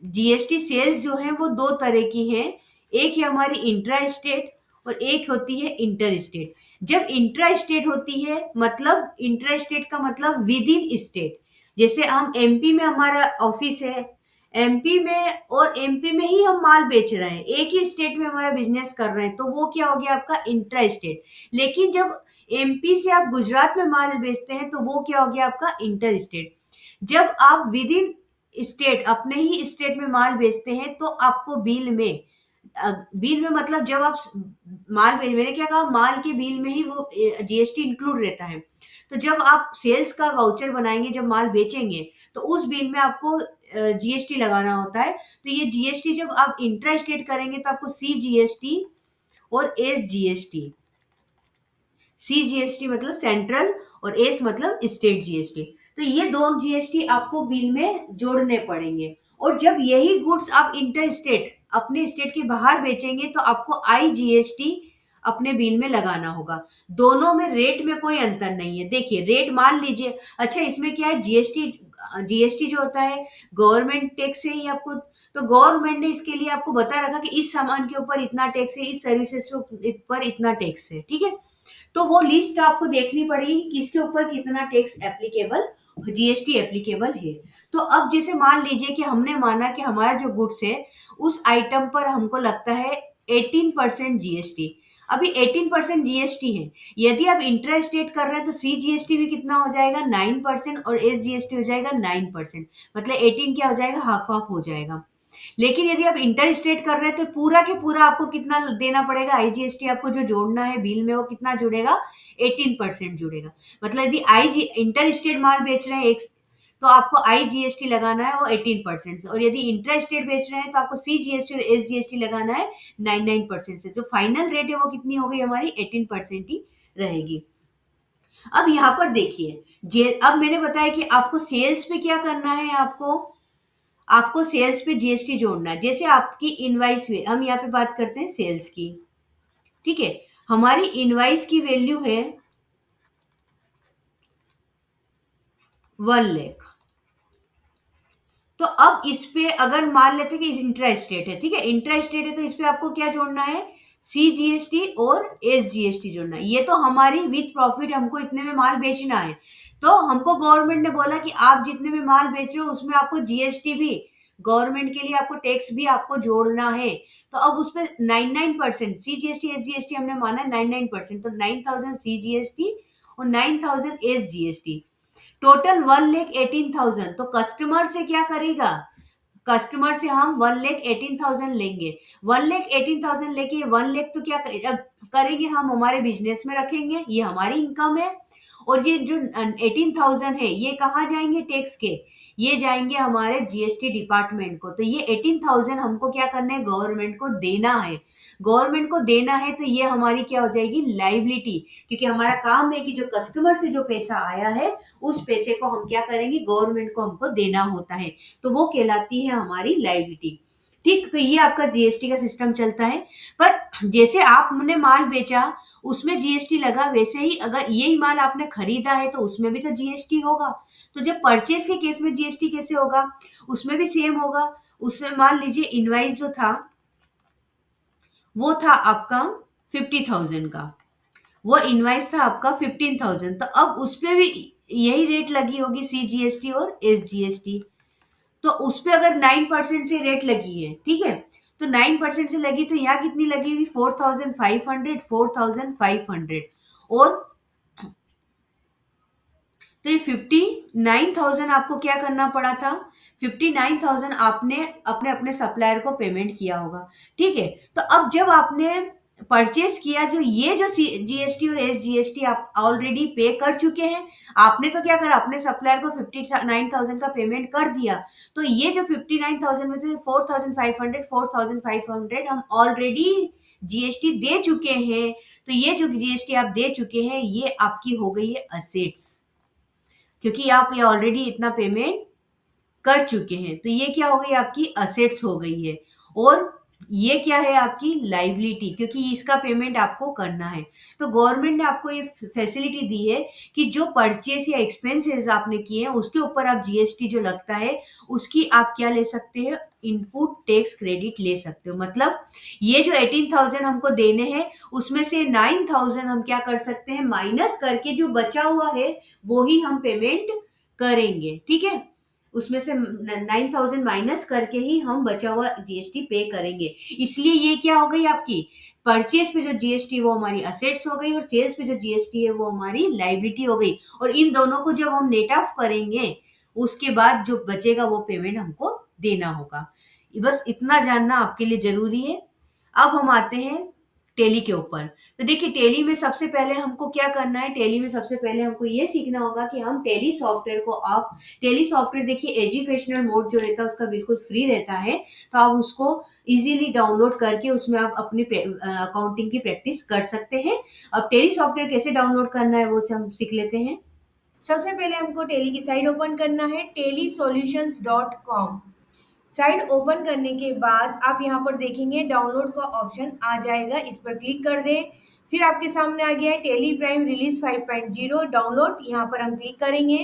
जीएसटी सेल्स जो है वो दो तरह की है। एक है हमारी इंट्रा स्टेट और एक होती है इंटर स्टेट। जब इंट्रा स्टेट होती है, मतलब इंट्रा स्टेट का मतलब विद इन स्टेट। जैसे हम एमपी में हमारा ऑफिस है, एमपी में, और एमपी में ही हम माल बेच रहे हैं, एक ही स्टेट में हमारा बिजनेस कर रहे हैं, तो वो क्या हो गया आपका इंट्रा स्टेट। लेकिन जब एमपी से आप गुजरात में माल बेचते हैं तो वो क्या हो गया आपका इंटर स्टेट। जब आप विद इन स्टेट अपने ही स्टेट में माल बेचते हैं तो आपको बिल में मतलब जब आप मैंने क्या कहा, माल के बिल में ही वो जीएसटी इंक्लूड रहता है। तो जब आप सेल्स का वाउचर बनाएंगे, जब माल बेचेंगे, तो उस बिल में आपको जीएसटी लगाना होता है। तो ये जीएसटी जब आप इंट्रा स्टेट करेंगे तो आपको सी जीएसटी और एस जीएसटी, सी जीएसटी मतलब सेंट्रल और एस मतलब स्टेट जीएसटी, तो ये दोनों जीएसटी आपको बिल में जोड़ने पड़ेंगे। और जब यही गुड्स आप इंटर स्टेट अपने स्टेट के बाहर बेचेंगे तो आपको आई जीएसटी अपने बिल में लगाना होगा। दोनों में रेट में कोई अंतर नहीं है। देखिए रेट मान लीजिए, अच्छा इसमें क्या है, जीएसटी जीएसटी जो होता है गवर्नमेंट टैक्स है ही आपको। तो गवर्नमेंट ने इसके लिए आपको बता रखा कि इस सामान के ऊपर इतना टैक्स है, इस सर्विसेज के ऊपर इतना टैक्स है, ठीक है। तो वो लिस्ट आपको देखनी पड़ेगी किसके ऊपर कितना टैक्स एप्लीकेबल, जीएसटी एप्लीकेबल है। तो अब जैसे मान लीजिए कि हमने माना कि हमारा जो गुड्स है उस आइटम पर हमको लगता है 18% जीएसटी। अभी 18% जीएसटी है। यदि आप इंट्रा स्टेट कर रहे हैं तो सी जीएसटी भी कितना हो जाएगा 9% और एस जीएसटी हो जाएगा 9%। मतलब 18 क्या हो जाएगा, हाफ हाफ हो जाएगा। लेकिन यदि आप इंटर स्टेट कर रहे हैं तो पूरा के पूरा आपको कितना देना पड़ेगा, आईजीएसटी आपको जो जोड़ना है बिल में वो कितना जुड़ेगा, 18% जुड़ेगा। मतलब यदि आई इंटर स्टेट माल बेच रहे हैं एक, तो आपको आई जीएसटी लगाना है वो 18% से, और यदि इंटर स्टेट बेच रहे हैं तो आपको सी जीएसटी और एस जीएसटी लगाना है 9% से। जो फाइनल रेट है वो कितनी हो गई हमारी, 18% ही रहेगी। अब यहाँ पर देखिए, अब मैंने बताया कि आपको सेल्स पे क्या करना है, आपको आपको सेल्स पे जीएसटी जोड़ना है। जैसे आपकी इनवाइस में, हम यहाँ पे बात करते हैं सेल्स की, ठीक है। हमारी इनवाइस की वैल्यू है 1 लाख। तो अब इस पे अगर मान लेते हैं कि इंट्रा स्टेट है, ठीक है, इंट्रा स्टेट है, तो इस पे आपको क्या जोड़ना है, सी जीएसटी और एस जीएसटी जोड़ना है। ये तो हमारी विथ प्रॉफिट हमको इतने में माल बेचना है। तो हमको गवर्नमेंट ने बोला कि आप जितने में माल बेच रहे हो उसमें आपको जीएसटी भी, गवर्नमेंट के लिए आपको टैक्स भी आपको जोड़ना है। तो अब उस पर 99% सी जीएसटी एस जीएसटी हमने माना 99%, तो 9,000 सी जीएसटी और 9,000 एस जीएसटी, टोटल 1,18,000। तो कस्टमर से क्या करेगा, कस्टमर से हम 1,18,000 लेंगे। 1,18,000 लेके 1 लाख तो क्या अब करेंगे, हम हमारे बिजनेस में रखेंगे, ये हमारी इनकम है। और ये जो 18,000 है ये कहाँ जाएंगे टैक्स के, ये जाएंगे हमारे जीएसटी डिपार्टमेंट को। तो ये 18,000 हमको क्या करना है, गवर्नमेंट को देना है। गवर्नमेंट को देना है तो ये हमारी क्या हो जाएगी, लाइबिलिटी। क्योंकि हमारा काम है कि जो कस्टमर से जो पैसा आया है उस पैसे को हम क्या करेंगे, गवर्नमेंट को हमको देना होता है। तो वो कहलाती है हमारी लाइबिलिटी, ठीक। तो ये आपका जीएसटी का सिस्टम चलता है। पर जैसे आपने माल बेचा उसमें जीएसटी लगा, वैसे ही अगर यही माल आपने खरीदा है तो उसमें भी तो जीएसटी होगा। तो जब परचेज के केस में जीएसटी कैसे होगा, उसमें भी सेम होगा। उसमें मान लीजिए इनवाइस जो था वो था आपका 50,000 का, वो इनवाइस था आपका 15,000, तो अब उस पे भी यही रेट लगी होगी, सी जीएसटी और एस जीएसटी। तो उस पे अगर 9% से रेट लगी है, ठीक है, तो 9% से लगी तो यहाँ कितनी लगी हुई, 4,500, 4,500। और तो ये 59,000 आपको क्या करना पड़ा था, 59,000 आपने अपने अपने सप्लायर को पेमेंट किया होगा, ठीक है। तो अब जब आपने परचेज किया, जो ये जो जीएसटी और एस जीएसटी आप ऑलरेडी पे कर चुके हैं, आपने तो क्या करा, अपने सप्लायर को 59,000 का पेमेंट कर दिया। तो ये जो 59,000 में से 4,500, 4,500 हम ऑलरेडी जीएसटी दे चुके हैं। तो ये जो जीएसटी आप दे चुके हैं ये आपकी हो गई है असेट्स, क्योंकि आप ये ऑलरेडी इतना पेमेंट कर चुके हैं। तो ये क्या हो गई, आपकी असेट्स हो गई है। और ये क्या है आपकी लाइबिलिटी, क्योंकि इसका पेमेंट आपको करना है। तो गवर्नमेंट ने आपको ये फैसिलिटी दी है कि जो परचेस या एक्सपेंसेस आपने किए हैं उसके ऊपर आप जीएसटी जो लगता है उसकी आप क्या ले सकते हैं, इनपुट टैक्स क्रेडिट ले सकते हो। मतलब ये जो 18,000 हमको देने हैं उसमें से 9,000 हम क्या कर सकते हैं, माइनस करके जो बचा हुआ है वो ही हम पेमेंट करेंगे। ठीक है, उसमें से 9,000 माइनस करके ही हम बचा हुआ जीएसटी पे करेंगे। इसलिए ये क्या हो गई आपकी, परचेज पे जो जीएसटी वो हमारी असेट्स हो गई और सेल्स पे जो जीएसटी है वो हमारी लाइबिलिटी हो गई। और इन दोनों को जब हम नेट ऑफ करेंगे उसके बाद जो बचेगा वो पेमेंट हमको देना होगा। बस इतना जानना आपके लिए जरूरी है। अब हम आते हैं टेली के ऊपर। तो देखिए टेली में सबसे पहले हमको क्या करना है, टेली में सबसे पहले हमको ये सीखना होगा कि हम टेली सॉफ्टवेयर को आप, टेली सॉफ्टवेयर देखिए एजुकेशनल मोड जो रहता है उसका बिल्कुल फ्री रहता है। तो आप उसको इजीली डाउनलोड करके उसमें आप अपनी अकाउंटिंग की प्रैक्टिस कर सकते हैं। अब टेली सॉफ्टवेयर कैसे डाउनलोड करना है वो से हम सीख लेते हैं। सबसे पहले हमको टेली की साइट ओपन करना है, telisolutions.com। साइट ओपन करने के बाद आप यहाँ पर देखेंगे डाउनलोड का ऑप्शन आ जाएगा, इस पर क्लिक कर दें। फिर आपके सामने आ गया है टेली प्राइम रिलीज 5.0 डाउनलोड, यहाँ पर हम क्लिक करेंगे।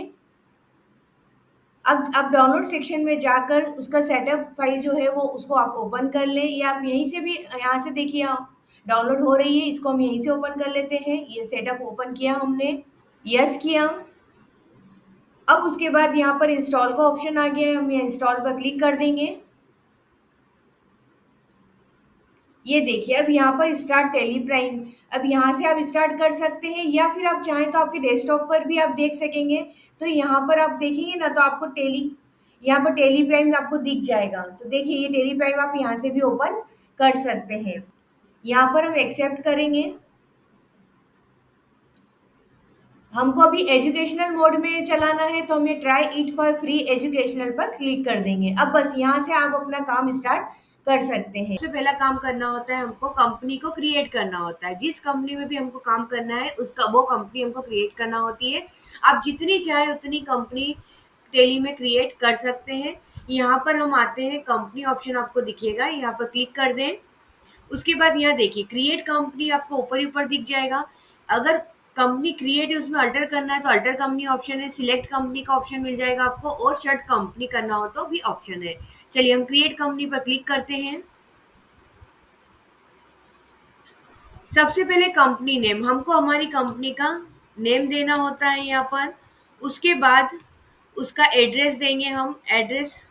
अब आप डाउनलोड सेक्शन में जाकर उसका सेटअप फाइल जो है वो उसको आप ओपन कर लें, या आप यहीं से भी, यहाँ से देखिए डाउनलोड हो रही है, इसको हम यहीं से ओपन कर लेते हैं। ये सेटअप ओपन किया हमने, यस किया। अब उसके बाद यहाँ पर इंस्टॉल का ऑप्शन आ गया है, हम यहाँ इंस्टॉल पर क्लिक कर देंगे। ये देखिए अब यहाँ पर स्टार्ट टेली प्राइम, अब यहाँ से आप स्टार्ट कर सकते हैं या फिर आप चाहें तो आपके डेस्कटॉप पर भी आप देख सकेंगे। तो यहाँ पर आप देखेंगे ना तो आपको टेली, यहाँ पर टेली प्राइम आपको दिख जाएगा। तो देखिए ये टेली प्राइम आप यहाँ से भी ओपन कर सकते हैं। यहाँ पर हम एक्सेप्ट करेंगे। हमको अभी एजुकेशनल मोड में चलाना है तो हमें try it for free educational पर क्लिक कर देंगे। अब बस यहाँ से आप अपना काम स्टार्ट कर सकते हैं। सबसे पहला काम करना होता है, हमको कंपनी को क्रिएट करना होता है। जिस कंपनी में भी हमको काम करना है उसका वो कंपनी हमको क्रिएट करना होती है। आप जितनी चाहे उतनी कंपनी टेली में क्रिएट कर सकते हैं। यहाँ पर हम आते हैं, कंपनी ऑप्शन आपको दिखेगा, यहाँ पर क्लिक कर दें। उसके बाद यहाँ देखिए क्रिएट कंपनी आपको ऊपर ही ऊपर दिख जाएगा। अगर कंपनी क्रिएट है उसमें अल्टर करना है तो अल्टर कंपनी ऑप्शन है, सिलेक्ट कंपनी का ऑप्शन मिल जाएगा आपको, और शट कंपनी करना हो तो भी ऑप्शन है। चलिए हम क्रिएट कंपनी पर क्लिक करते हैं। सबसे पहले कंपनी नेम, हमको हमारी कंपनी का नेम देना होता है यहाँ पर। उसके बाद उसका एड्रेस देंगे हम, एड्रेस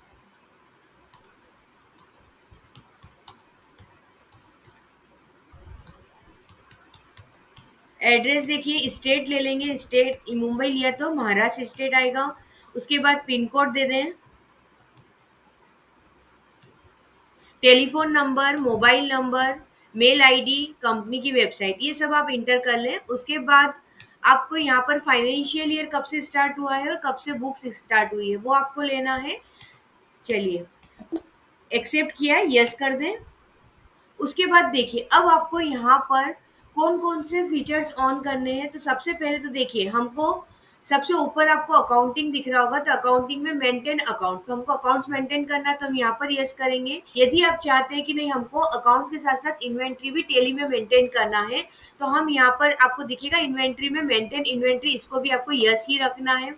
एड्रेस देखिए स्टेट ले लेंगे, स्टेट मुंबई लिया तो महाराष्ट्र स्टेट आएगा। उसके बाद पिन कोड दे दें, telephone number, mobile number, mail ID, company की वेबसाइट, ये सब आप इंटर कर लें। उसके बाद आपको यहाँ पर फाइनेंशियल ईयर कब से स्टार्ट हुआ है और कब से बुक्स स्टार्ट हुई है वो आपको लेना है। चलिए एक्सेप्ट किया, यस कर दें। उसके बाद देखिए अब आपको यहाँ पर कौन कौन से फीचर्स ऑन करने हैं। तो सबसे पहले तो देखिए हमको सबसे ऊपर आपको अकाउंटिंग दिख रहा होगा, तो अकाउंटिंग में मेंटेन अकाउंट्स, तो हमको अकाउंट्स मेंटेन करना है तो हम यहाँ पर यस करेंगे। यदि आप चाहते हैं कि नहीं हमको अकाउंट्स के साथ साथ इन्वेंट्री भी टेली में मेंटेन करना है तो हम यहाँ पर आपको दिखेगा इन्वेंट्री में मेंटेन इन्वेंट्री, इसको भी आपको यस ही रखना है।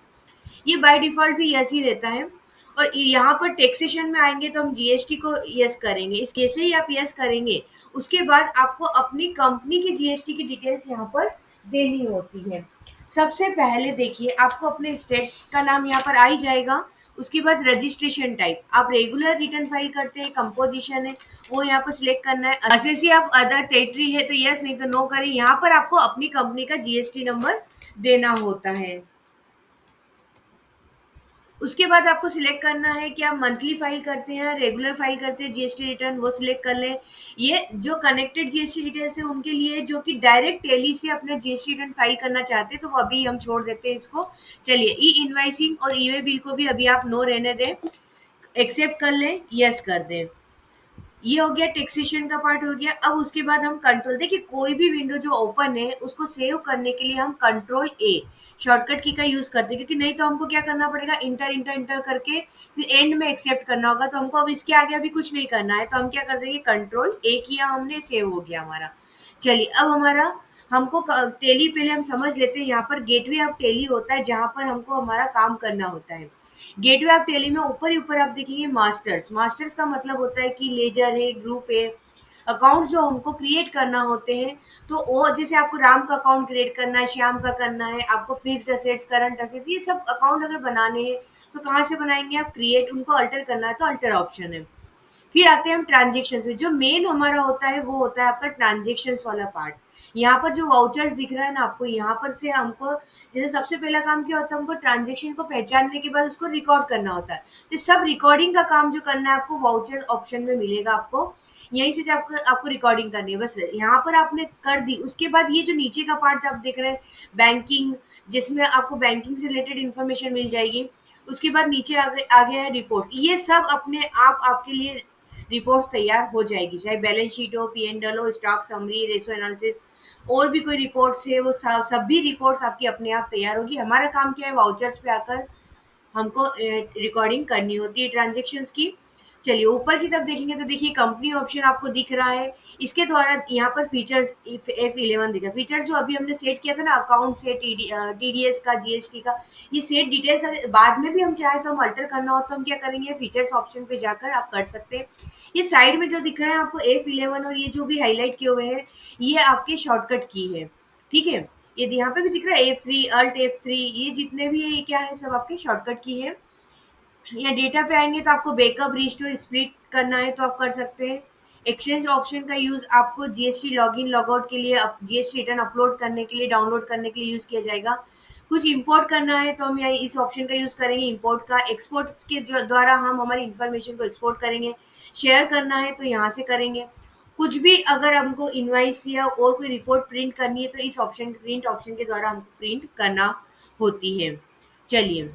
ये बाय डिफॉल्ट भी यस ही रहता है। और यहाँ पर टैक्सेशन में आएंगे तो हम जीएसटी को यस करेंगे। इस कैसे ही आप यस करेंगे उसके बाद आपको अपनी कंपनी की जीएसटी की डिटेल्स यहाँ पर देनी होती है। सबसे पहले देखिए आपको अपने स्टेट का नाम यहाँ पर आ ही जाएगा। उसके बाद रजिस्ट्रेशन टाइप, आप रेगुलर रिटर्न फाइल करते हैं, कंपोजिशन है वो यहाँ पर सिलेक्ट करना है। असेसी ऑफ अदर टेरिटरी है तो यस, नहीं तो नो करें। यहाँ पर आपको अपनी कंपनी का जीएसटी नंबर देना होता है। उसके बाद आपको सिलेक्ट करना है कि आप मंथली फाइल करते हैं, रेगुलर फाइल करते हैं जीएसटी रिटर्न, वो सिलेक्ट कर लें। ये जो कनेक्टेड जीएसटी डिटेल्स है उनके लिए, जो कि डायरेक्ट टेली से अपने जीएसटी रिटर्न फाइल करना चाहते हैं तो वो अभी हम छोड़ देते हैं इसको। चलिए ई इनवाइसिंग और ई वे बिल को भी अभी आप नो रहने दें, एक्सेप्ट कर लें, यस कर दें। ये हो गया टैक्सेशन का पार्ट हो गया। अब उसके बाद हम कंट्रोल, देखिए कोई भी विंडो जो ओपन है उसको सेव करने के लिए हम कंट्रोल ए, शॉर्टकट की का यूज करते हैं, क्योंकि नहीं तो हमको क्या करना पड़ेगा, इंटर इंटर इंटर करके फिर एंड में एक्सेप्ट करना होगा। तो हमको अब इसके आगे अभी कुछ नहीं करना है, तो हम क्या कर देंगे, कंट्रोल ए किया हमने, सेव हो गया हमारा। चलिए अब हमारा, हमको टेली पहले हम समझ लेते हैं। यहाँ पर गेटवे ऑफ टेली होता है जहाँ पर हमको हमारा काम करना होता है। गेटवे ऑफ टेली में ऊपर ही ऊपर आप देखेंगे मास्टर्स। मास्टर्स का मतलब होता है कि लेजर है, ग्रुप है, अकाउंट्स जो हमको क्रिएट करना होते हैं। तो वो जैसे आपको राम का अकाउंट क्रिएट करना है, श्याम का करना है, आपको फिक्स्ड असेट्स, करंट असेट्स, ये सब अकाउंट अगर बनाने हैं तो कहाँ से बनाएंगे आप, क्रिएट, उनको अल्टर करना है तो अल्टर ऑप्शन है। फिर आते हैं हम ट्रांजेक्शन में। जो मेन हमारा होता है वो होता है आपका ट्रांजेक्शन वाला पार्ट। यहाँ पर जो वाउचर्स दिख रहा है ना आपको, यहाँ पर से हमको, जैसे सबसे पहला काम क्या होता है, हमको ट्रांजेक्शन को पहचानने के बाद उसको रिकॉर्ड करना होता है। तो सब रिकॉर्डिंग का काम जो करना है आपको वाउचर ऑप्शन में मिलेगा आपको। यहीं से आपको आपको रिकॉर्डिंग करनी है बस। यहाँ पर आपने कर दी, उसके बाद ये जो नीचे का पार्ट आप देख रहे हैं, बैंकिंग, जिसमें आपको बैंकिंग से रिलेटेड इन्फॉर्मेशन मिल जाएगी। उसके बाद नीचे आगे आगे है रिपोर्ट्स। ये सब अपने आप आपके लिए रिपोर्ट्स तैयार हो जाएगी, चाहे बैलेंस शीट हो, पी&ल हो, स्टॉक समरी, रेशो एनालिसिस, और भी कोई रिपोर्ट्स है, वो सब सभी रिपोर्ट्स आपकी अपने आप तैयार होगी। हमारा काम क्या है, वाउचर्स पे आकर हमको रिकॉर्डिंग करनी होती है ट्रांजेक्शन्स की। चलिए ऊपर की तरफ देखेंगे तो देखिए कंपनी ऑप्शन आपको दिख रहा है। इसके द्वारा यहाँ पर फीचर्स F11 दिखा, फीचर्स जो अभी हमने सेट किया था ना, अकाउंट से TDS का, GST का, ये सेट डिटेल्स बाद में भी हम चाहे तो हम अल्टर करना हो तो हम क्या करेंगे, फीचर्स ऑप्शन पे जाकर आप कर सकते हैं। ये साइड में जो दिख रहे हैं आपको F11, और ये जो भी हाईलाइट किए हुए हैं, ये आपके शॉर्टकट की है, ठीक है। ये यहाँ पे भी दिख रहा है F3, अल्ट F3, ये जितने भी है ये क्या है, सब आपके शॉर्टकट की है। या डेटा पे आएंगे तो आपको बैकअप, रिस्टोर, स्प्लिट करना है तो आप कर सकते हैं। एक्सचेंज ऑप्शन का यूज आपको जीएसटी लॉगिन लॉगआउट के लिए, जीएसटी रिटर्न अपलोड करने के लिए, डाउनलोड करने के लिए यूज किया जाएगा। कुछ इंपोर्ट करना है तो हम यहाँ इस ऑप्शन का यूज करेंगे, इंपोर्ट का। एक्सपोर्ट के द्वारा हम हमारी इंफॉर्मेशन को एक्सपोर्ट करेंगे। शेयर करना है तो यहाँ से करेंगे। कुछ भी अगर हमको इनवाइस या और कोई रिपोर्ट प्रिंट करनी है तो इस ऑप्शन, प्रिंट ऑप्शन के द्वारा हमको प्रिंट करना होती है। चलिए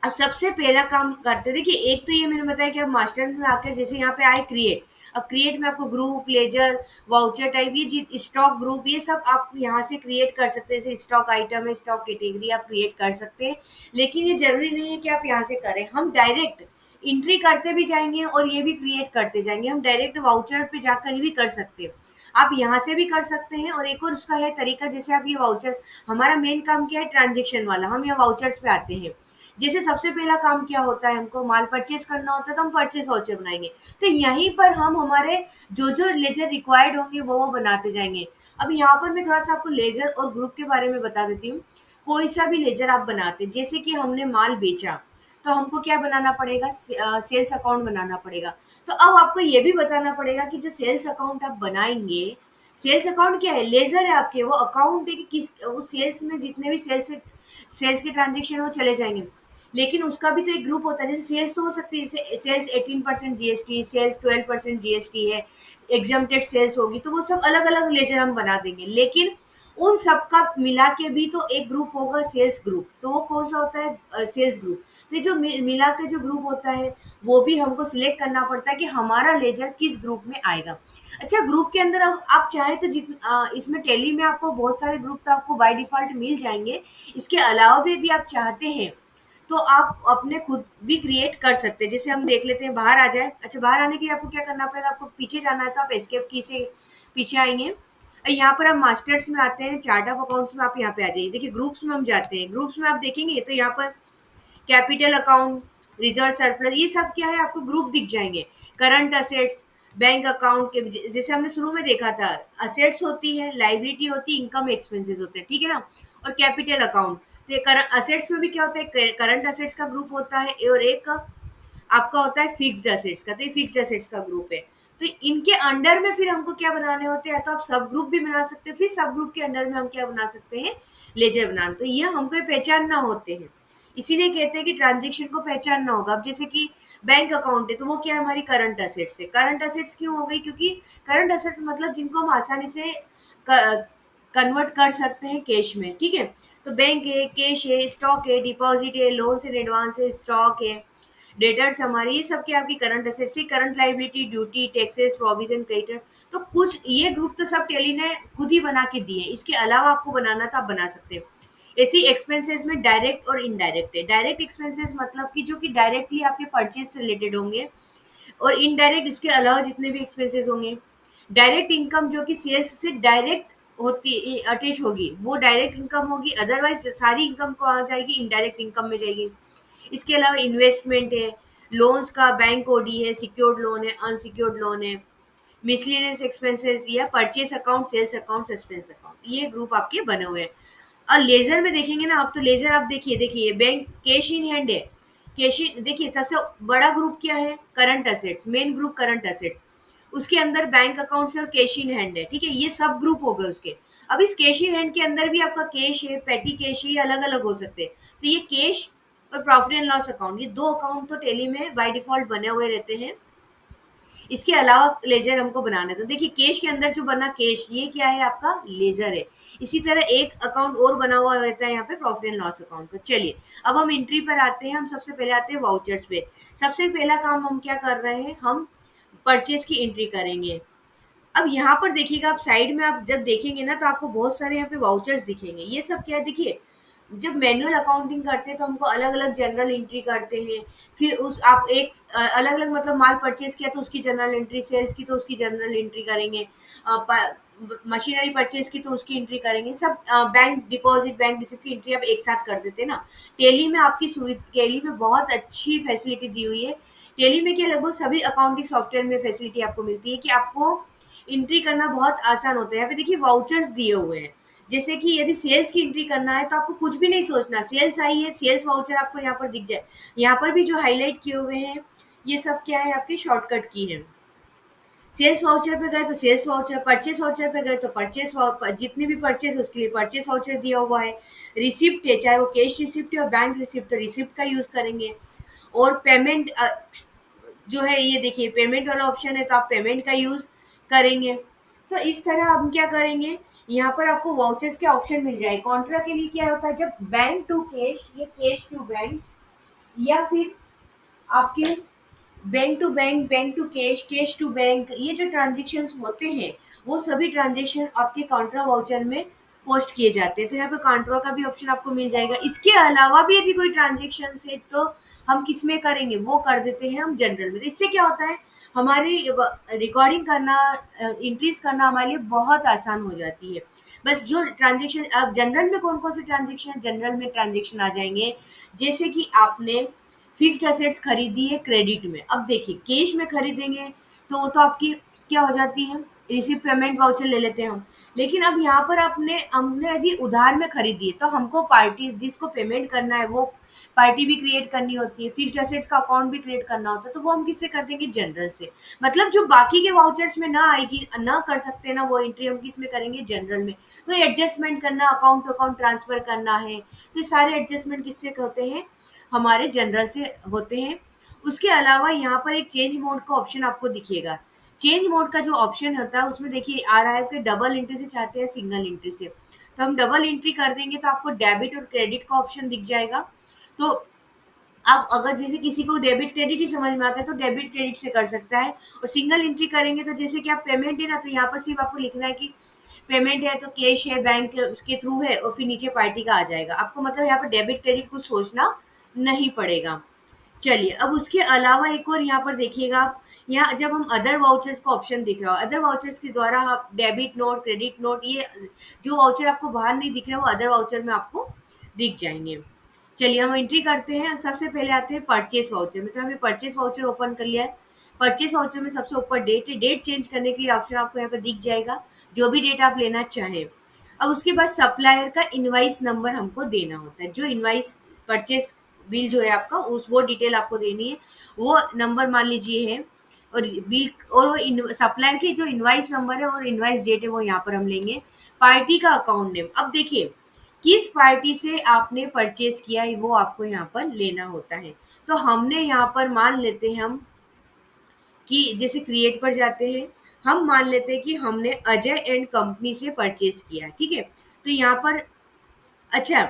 अब सबसे पहला काम करते हैं। देखिए एक तो ये मैंने बताया कि अब मास्टर में आकर जैसे यहाँ पे आए क्रिएट, अब क्रिएट में आपको ग्रुप, लेजर, वाउचर टाइप, ये स्टॉक ग्रुप, ये सब आप यहाँ से क्रिएट कर सकते हैं। जैसे स्टॉक आइटम है, स्टॉक कैटेगरी आप क्रिएट कर सकते हैं। लेकिन ये जरूरी नहीं है कि आप यहाँ से करें, हम डायरेक्ट एंट्री करते भी जाएंगे और ये भी क्रिएट करते जाएंगे। हम डायरेक्ट वाउचर पे जाकर भी कर सकते हैं, आप यहाँ से भी कर सकते हैं। और एक और उसका है तरीका, जैसे आप ये वाउचर, हमारा मेन काम क्या है, ट्रांजेक्शन वाला, हम यहाँ वाउचर्स पे आते हैं। जैसे सबसे पहला काम क्या होता है, हमको माल परचेज करना होता है तो हम परचेज वाउचर बनाएंगे। तो यहीं पर हम हमारे जो जो लेजर रिक्वायर्ड होंगे वो बनाते जाएंगे। अब यहाँ पर मैं थोड़ा सा आपको लेजर और ग्रुप के बारे में बता देती हूँ। कोई सा भी लेजर आप बनाते, जैसे कि हमने माल बेचा तो हमको क्या बनाना पड़ेगा, सेल्स अकाउंट बनाना पड़ेगा। तो अब आपको ये भी बताना पड़ेगा कि जो सेल्स अकाउंट आप बनाएंगे, सेल्स अकाउंट क्या है, लेजर है आपके, वो अकाउंट है कि किस, उस सेल्स में जितने भी सेल्स के ट्रांजेक्शन वो चले जाएंगे। लेकिन उसका भी तो एक ग्रुप होता है। जैसे सेल्स तो हो सकती है, जैसे सेल्स 18% जीएसटी, सेल्स 12% जीएसटी है, एग्जम्प्टेड सेल्स होगी, तो वो सब अलग अलग लेजर हम बना देंगे। लेकिन उन सबका मिला के भी तो एक ग्रुप होगा, सेल्स ग्रुप। तो वो कौन सा होता है, सेल्स ग्रुप। तो ये जो मिला के जो ग्रुप होता है वो भी हमको सिलेक्ट करना पड़ता है कि हमारा लेजर किस ग्रुप में आएगा। अच्छा ग्रुप के अंदर अब आप चाहे तो इसमें टेली में आपको बहुत सारे ग्रुप तो आपको बाय डिफॉल्ट मिल जाएंगे। इसके अलावा भी यदि आप चाहते हैं तो आप अपने खुद भी क्रिएट कर सकते हैं। जैसे हम देख लेते हैं, बाहर आ जाए। अच्छा बाहर आने के लिए आपको क्या करना पड़ेगा, आपको पीछे जाना है तो आप एस्केप की से पीछे आएंगे। यहाँ पर आप मास्टर्स में आते हैं, चार्ट ऑफ अकाउंट्स में आप यहाँ पे आ जाइए। देखिए ग्रुप्स में हम जाते हैं, ग्रुप्स में आप देखेंगे तो यहाँ पर कैपिटल अकाउंट, रिजर्व सरप्लस, ये सब क्या है आपको ग्रुप दिख जाएंगे। करंट असेट्स, बैंक अकाउंट के, जैसे हमने शुरू में देखा था, असेट्स होती है, लाइबिलिटी होती है, इनकम एक्सपेंसेस होते हैं, ठीक है ना। और कैपिटल अकाउंट, तो ये करंट असेट्स में भी क्या होता है, करंट असेट्स का ग्रुप होता है, और एक आपका होता है फिक्स्ड असेट्स का। तो ये फिक्स्ड असेट्स का ग्रुप है। तो इनके अंडर में फिर हमको क्या बनाने होते हैं, तो आप सब ग्रुप भी बना सकते हैं, फिर सब ग्रुप के अंडर में हम क्या बना सकते हैं, लेजर बनाना। तो ये हमको ये पहचानना होते हैं। इसीलिए कहते हैं कि ट्रांजेक्शन को पहचानना होगा। अब जैसे कि बैंक अकाउंट है तो वो क्या है, हमारी करंट असेट्स है। करंट असेट्स क्यों हो गई, क्योंकि करंट असेट्स मतलब जिनको हम आसानी से कन्वर्ट कर सकते हैं कैश में, ठीक है। तो बैंक है, कैश है, स्टॉक है, डिपॉजिट है, लोन्स एंड एडवांस है, स्टॉक है, डेटर्स हमारी, ये सब क्या आपकी current assets, current liability, duty, taxes, provision, creditor. तो कुछ ये ग्रुप तो सब टेली ने खुद ही बना के दिए हैं, इसके अलावा आपको बनाना तो आप बना सकते हैं। ऐसी एक्सपेंसेस में डायरेक्ट और इनडायरेक्ट है। डायरेक्ट एक्सपेंसेस मतलब कि जो कि डायरेक्टली आपके परचेज से रिलेटेड होंगे, और इनडायरेक्ट इसके अलावा जितने भी एक्सपेंसेस होंगे। डायरेक्ट इनकम जो कि सेल्स से डायरेक्ट होती अटैच होगी वो डायरेक्ट इनकम होगी, अदरवाइज सारी इनकम को आ जाएगी इनडायरेक्ट इनकम में जाएगी। इसके अलावा इन्वेस्टमेंट है, लोन्स का बैंक ओडी है, सिक्योर्ड लोन है, अनसिक्योर्ड लोन है, मिसलेनियस एक्सपेंसेस या purchase account, sales account, suspense account, ये ग्रुप आपके बने हुए हैं। और लेजर में देखेंगे ना आप, तो लेजर आप देखिए बैंक कैश इन हैंड है। कैश इन देखिए, सबसे बड़ा ग्रुप क्या है, current assets, main group current assets. उसके अंदर बैंक अकाउंट्स है और कैश इन हैंड है, ठीक है, ये सब ग्रुप हो गए उसके। अब इस कैश इन हैंड के अंदर भी आपका कैश है, पेटी कैश है, ये अलग अलग हो सकते हैं। तो ये कैश और प्रॉफिट एंड लॉस अकाउंट, ये दो अकाउंट तो टेली में बाय डिफॉल्ट बने हुए रहते हैं। इसके अलावा लेजर हमको बनाना है, तो देखिए कैश के अंदर जो बना कैश, ये क्या है, आपका लेजर है। इसी तरह एक अकाउंट और बना हुआ रहता है यहाँ पे, प्रॉफिट एंड लॉस अकाउंट का। चलिए अब हम एंट्री पर आते हैं। हम सबसे पहले आते हैं वाउचर्स पे। सबसे पहला काम हम क्या कर रहे हैं, हम परचेज की एंट्री करेंगे। अब यहाँ पर देखिएगा, आप साइड में आप जब देखेंगे ना, तो आपको बहुत सारे यहाँ पे वाउचर्स दिखेंगे। ये सब क्या है, देखिए जब मैनुअल अकाउंटिंग करते हैं तो हमको अलग अलग जनरल एंट्री करते हैं। फिर उस आप एक अलग अलग मतलब माल परचेज किया तो उसकी जनरल एंट्री, सेल्स की तो उसकी जनरल एंट्री करेंगे, मशीनरी परचेज की तो उसकी एंट्री करेंगे, सब बैंक डिपॉजिट, बैंक रिसिप्ट की एंट्री आप एक साथ कर देते हैं ना। टेली में आपकी सुविधा, टेली में बहुत अच्छी फैसिलिटी दी हुई है। टेली में क्या, लगभग सभी अकाउंटिंग सॉफ्टवेयर में फैसिलिटी आपको मिलती है कि आपको एंट्री करना बहुत आसान होता है। यहाँ पे देखिए वाउचर्स दिए हुए हैं। जैसे कि यदि सेल्स की एंट्री करना है तो आपको कुछ भी नहीं सोचना, सेल्स आई है, सेल्स वाउचर आपको यहाँ पर दिख जाए। यहाँ पर भी जो हाईलाइट किए हुए हैं, ये सब क्या है, आपके शॉर्टकट की है। सेल्स वाउचर पे गए तो सेल्स वाउचर, परचेस वाउचर पे गए तो परचेस, जितनी भी परचेस है उसके लिए परचेस वाउचर दिया हुआ है। रिसिप्ट है, चाहे वो कैश रिसिप्ट है और बैंक रिसिप्ट, तो रिसिप्ट का यूज करेंगे। और पेमेंट जो है, ये देखिए पेमेंट वाला ऑप्शन है तो आप पेमेंट का यूज करेंगे। तो इस तरह हम क्या करेंगे, यहाँ पर आपको वाउचर्स के ऑप्शन मिल जाए। कॉन्ट्रा के लिए क्या होता है, जब बैंक टू कैश, ये कैश टू बैंक, या फिर आपके bank to cash, cash to bank, ये जो ट्रांजेक्शन्स होते हैं वो सभी ट्रांजेक्शन आपके काउंटर वाउचर में पोस्ट किए जाते हैं। तो यहाँ पे काउंटर का भी ऑप्शन आपको मिल जाएगा। इसके अलावा भी यदि कोई ट्रांजेक्शन है तो हम किस में करेंगे, वो कर देते हैं हम जनरल में। तो इससे क्या होता है, हमारी रिकॉर्डिंग करना, इंक्रीज करना हमारे लिए बहुत आसान हो जाती है। बस जो ट्रांजेक्शन, अब जनरल में कौन कौन से ट्रांजेक्शन, जनरल में ट्रांजेक्शन आ जाएंगे, जैसे कि आपने फिक्स्ड एसेट्स खरीदी है क्रेडिट में। अब देखिए कैश में खरीदेंगे तो वो तो आपकी क्या हो जाती है, रिसिप्ट, पेमेंट वाउचर ले लेते हैं हम। लेकिन अब यहाँ पर आपने हमने यदि उधार में खरीदी है तो हमको पार्टी जिसको पेमेंट करना है वो पार्टी भी क्रिएट करनी होती है, फिक्स्ड एसेट्स का अकाउंट भी क्रिएट करना होता है, तो वो हम किससे कर देंगे, जनरल से। मतलब जो बाकी के वाउचर्स में ना आएगी, ना कर सकते ना, वो एंट्री हम किस में करेंगे, जनरल में। तो एडजस्टमेंट करना, अकाउंट टू अकाउंट ट्रांसफर करना है, तो ये सारे एडजस्टमेंट किससे होते हैं, हमारे जनरल से होते हैं। उसके अलावा यहाँ पर एक चेंज मोड का ऑप्शन आपको दिखेगा। चेंज मोड का जो ऑप्शन होता है उसमें देखिए आ रहा है कि डबल एंट्री से चाहते हैं सिंगल एंट्री से, तो हम डबल एंट्री कर देंगे तो आपको डेबिट और क्रेडिट का ऑप्शन दिख जाएगा। तो आप अगर जैसे किसी को डेबिट क्रेडिट ही समझ में आता है तो डेबिट क्रेडिट से कर सकता है। और सिंगल एंट्री करेंगे तो जैसे कि आप पेमेंट है ना, तो यहाँ पर सिर्फ आपको लिखना है कि पेमेंट है तो कैश है, बैंक उसके थ्रू है, और फिर नीचे पार्टी का आ जाएगा आपको। मतलब यहाँ पर डेबिट क्रेडिट कुछ सोचना नहीं पड़ेगा। चलिए अब उसके अलावा एक और यहाँ पर देखिएगा आप, यहाँ जब हम अदर वाउचर्स का ऑप्शन दिख रहा हो, अदर वाउचर्स के द्वारा आप डेबिट नोट, क्रेडिट नोट, ये जो वाउचर आपको बाहर नहीं दिख रहे वो अदर वाउचर में आपको दिख जाएंगे। चलिए हम एंट्री करते हैं। सबसे पहले आते हैं परचेस वाउचर में। तो हमने परचेस वाउचर ओपन कर लिया है। परचेस वाउचर में सबसे ऊपर डेट है, डेट चेंज करने के लिए ऑप्शन आपको यहाँ पर दिख जाएगा, जो भी डेट आप लेना चाहें। अब उसके बाद सप्लायर का इनवाइस नंबर हमको देना होता है, जो इनवाइस परचेस बिल जो है आपका, उस वो डिटेल आपको देनी है, वो नंबर मान लीजिए है। और बिल और वो सप्लायर की जो इनवाइस नंबर है और इनवाइस डेट है वो यहाँ पर हम लेंगे। पार्टी का अकाउंट नेम, अब देखिए किस पार्टी से आपने परचेज किया है वो आपको यहाँ पर लेना होता है। तो हमने यहाँ पर मान लेते हैं हम कि जैसे क्रिएट पर जाते हैं, हम मान लेते हैं कि हमने अजय एंड कंपनी से परचेज किया, ठीक है। तो यहाँ पर अच्छा,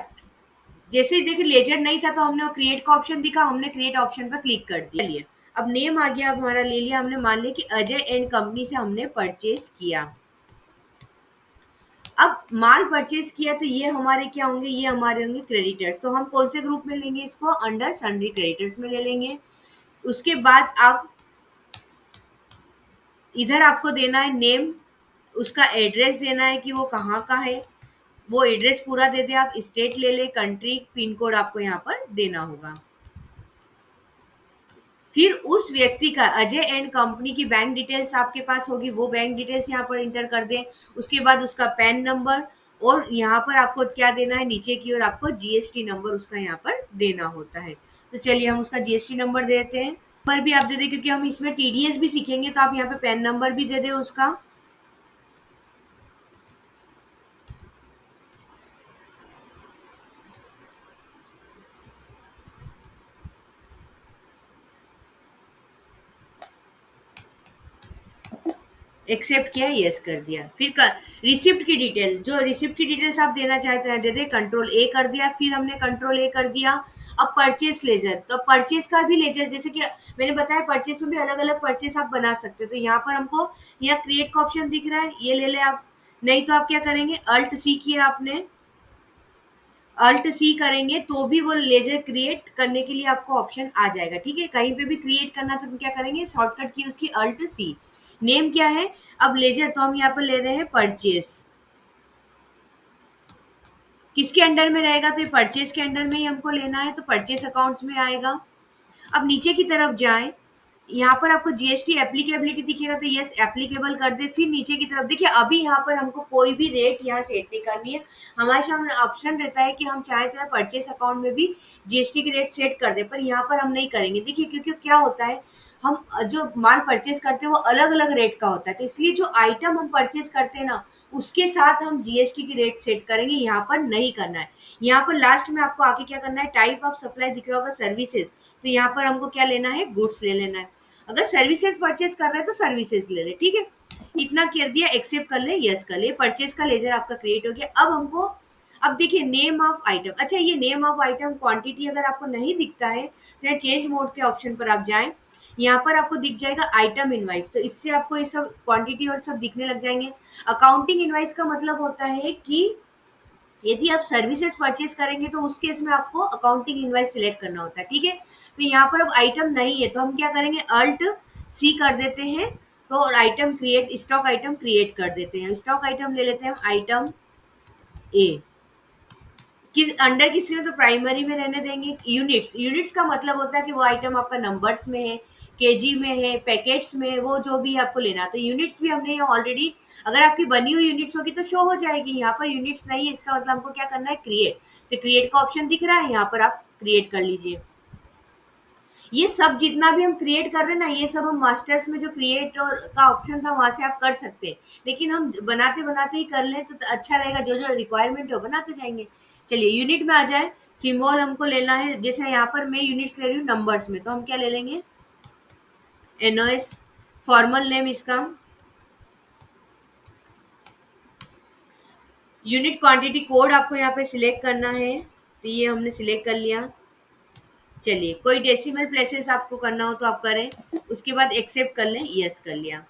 जैसे ही देखिए लेजर नहीं था तो हमने क्रिएट का ऑप्शन दिखा, हमने क्रिएट ऑप्शन पर क्लिक कर दिया। चलिए अब नेम आ गया, अब हमारा ले लिया हमने, मान लिया कि अजय एंड कंपनी से हमने परचेज किया। अब माल परचेज किया तो ये हमारे क्या होंगे, ये हमारे होंगे क्रेडिटर्स। तो हम कौन से ग्रुप में लेंगे इसको, अंडर सन्ड्री क्रेडिटर्स में ले लेंगे। उसके बाद आप इधर आपको देना है नेम, उसका एड्रेस देना है कि वो कहाँ का है, वो एड्रेस पूरा दे दे आप, स्टेट ले ले, कंट्री, पिन कोड आपको यहाँ पर देना होगा। फिर उस व्यक्ति का अजय एंड कंपनी की बैंक डिटेल्स आपके पास होगी, वो बैंक डिटेल्स यहाँ पर इंटर कर दें। उसके बाद उसका पैन नंबर, और यहाँ पर आपको क्या देना है, नीचे की ओर आपको जीएसटी नंबर उसका यहाँ पर देना होता है। तो चलिए हम उसका जीएसटी नंबर देते हैं। नंबर भी आप दे दें क्योंकि हम इसमें टीडीएस भी सीखेंगे, तो आप यहाँ पे पैन नंबर भी दे दें उसका। एक्सेप्ट किया, यस कर दिया। फिर रिसिप्ट की डिटेल, जो रिसिप्ट की डिटेल्स आप देना चाहते हैं दे दे, कंट्रोल ए कर दिया। फिर हमने कंट्रोल ए कर दिया। अब परचेस लेजर, तो परचेस का भी लेजर, जैसे कि मैंने बताया परचेस में भी अलग अलग परचेस आप बना सकते हो। तो यहाँ पर हमको यहाँ क्रिएट का ऑप्शन दिख रहा है, ये ले ले आप। नहीं तो आप क्या करेंगे, अल्ट सी किया आपने, अल्ट सी करेंगे तो भी वो लेजर क्रिएट करने के लिए आपको ऑप्शन आ जाएगा। ठीक है, कहीं पे भी क्रिएट करना तो क्या करेंगे, शॉर्टकट की उसकी अल्ट सी। नेम क्या है, अब लेजर तो हम यहाँ पर ले रहे हैं परचेस, किसके अंडर में रहेगा, तो ये परचेस के अंडर में ही हमको लेना है, तो परचेस अकाउंट्स में आएगा। अब नीचे की तरफ जाएं, यहाँ पर आपको जीएसटी एप्लीकेबिलिटी दिखेगा, तो यस एप्लीकेबल कर दे। फिर नीचे की तरफ देखिए, अभी यहाँ पर हमको कोई भी रेट यहाँ सेट नहीं करनी है। हमारे सामने ऑप्शन रहता है कि हम चाहे तो परचेस अकाउंट में भी जीएसटी की रेट सेट कर दे, पर यहाँ पर हम नहीं करेंगे। देखिए क्योंकि क्या होता है, हम जो माल परचेस करते हैं वो अलग अलग रेट का होता है, तो इसलिए जो आइटम हम परचेस करते हैं ना, उसके साथ हम जीएसटी की रेट सेट करेंगे, यहाँ पर नहीं करना है। यहाँ पर लास्ट में आपको आके क्या करना है, टाइप ऑफ सप्लाई दिख रहा होगा सर्विसेज, तो यहाँ पर हमको क्या लेना है, गुड्स ले लेना है। अगर सर्विसेज परचेस कर रहे हैं तो सर्विसेज ले ले। ठीक है, इतना कर दिया, एक्सेप्ट कर ले, यस कर ले, परचेस का लेजर आपका क्रिएट हो गया। अब हमको, अब देखिए नेम ऑफ आइटम, अच्छा ये नेम ऑफ आइटम क्वांटिटी अगर आपको नहीं दिखता है तो यहाँ चेंज मोड के ऑप्शन पर आप जाएं, यहाँ पर आपको दिख जाएगा आइटम इनवाइस, तो इससे आपको ये सब क्वांटिटी और सब दिखने लग जाएंगे। अकाउंटिंग इनवाइस का मतलब होता है कि यदि आप सर्विसेज परचेज करेंगे तो उस केस में आपको अकाउंटिंग इनवाइस सिलेक्ट करना होता है। ठीक है, तो यहाँ पर अब आइटम नहीं है तो हम क्या करेंगे, अल्ट सी कर देते हैं, तो item create, stock item create कर देते हैं। स्टॉक आइटम ले लेते हैं हम आइटम ए, किस अंडर किस में, तो प्राइमरी में रहने देंगे। यूनिट्स, यूनिट्स का मतलब होता है कि वो आइटम आपका नंबर्स में है, केजी में है, पैकेट्स में है, वो जो भी आपको लेना है। तो यूनिट्स भी हमने यहाँ ऑलरेडी, अगर आपकी बनी हुई यूनिट्स होगी तो शो हो जाएगी। यहाँ पर यूनिट्स नहीं है, इसका मतलब हमको क्या करना है, क्रिएट। तो क्रिएट का ऑप्शन दिख रहा है, यहाँ पर आप क्रिएट कर लीजिए। ये सब जितना भी हम क्रिएट कर रहे हैं ना, ये सब हम मास्टर्स में जो क्रिएट और का ऑप्शन था वहां से आप कर सकते हैं, लेकिन हम बनाते बनाते ही कर लें तो अच्छा रहेगा, जो जो रिक्वायरमेंट है वो बनाते जाएंगे। चलिए यूनिट में आ जाए, सिंबल हमको लेना है, जैसे यहाँ पर मैं यूनिट्स ले रही हूँ नंबर्स में, तो हम क्या ले लेंगे, एनओएस, फॉर्मल नेम इसका, यूनिट क्वांटिटी कोड आपको यहाँ पे सिलेक्ट करना है, तो ये हमने सिलेक्ट कर लिया। चलिए कोई डेसिमल प्लेसेस आपको करना हो तो आप करें, उसके बाद एक्सेप्ट कर लें, यस कर लिया।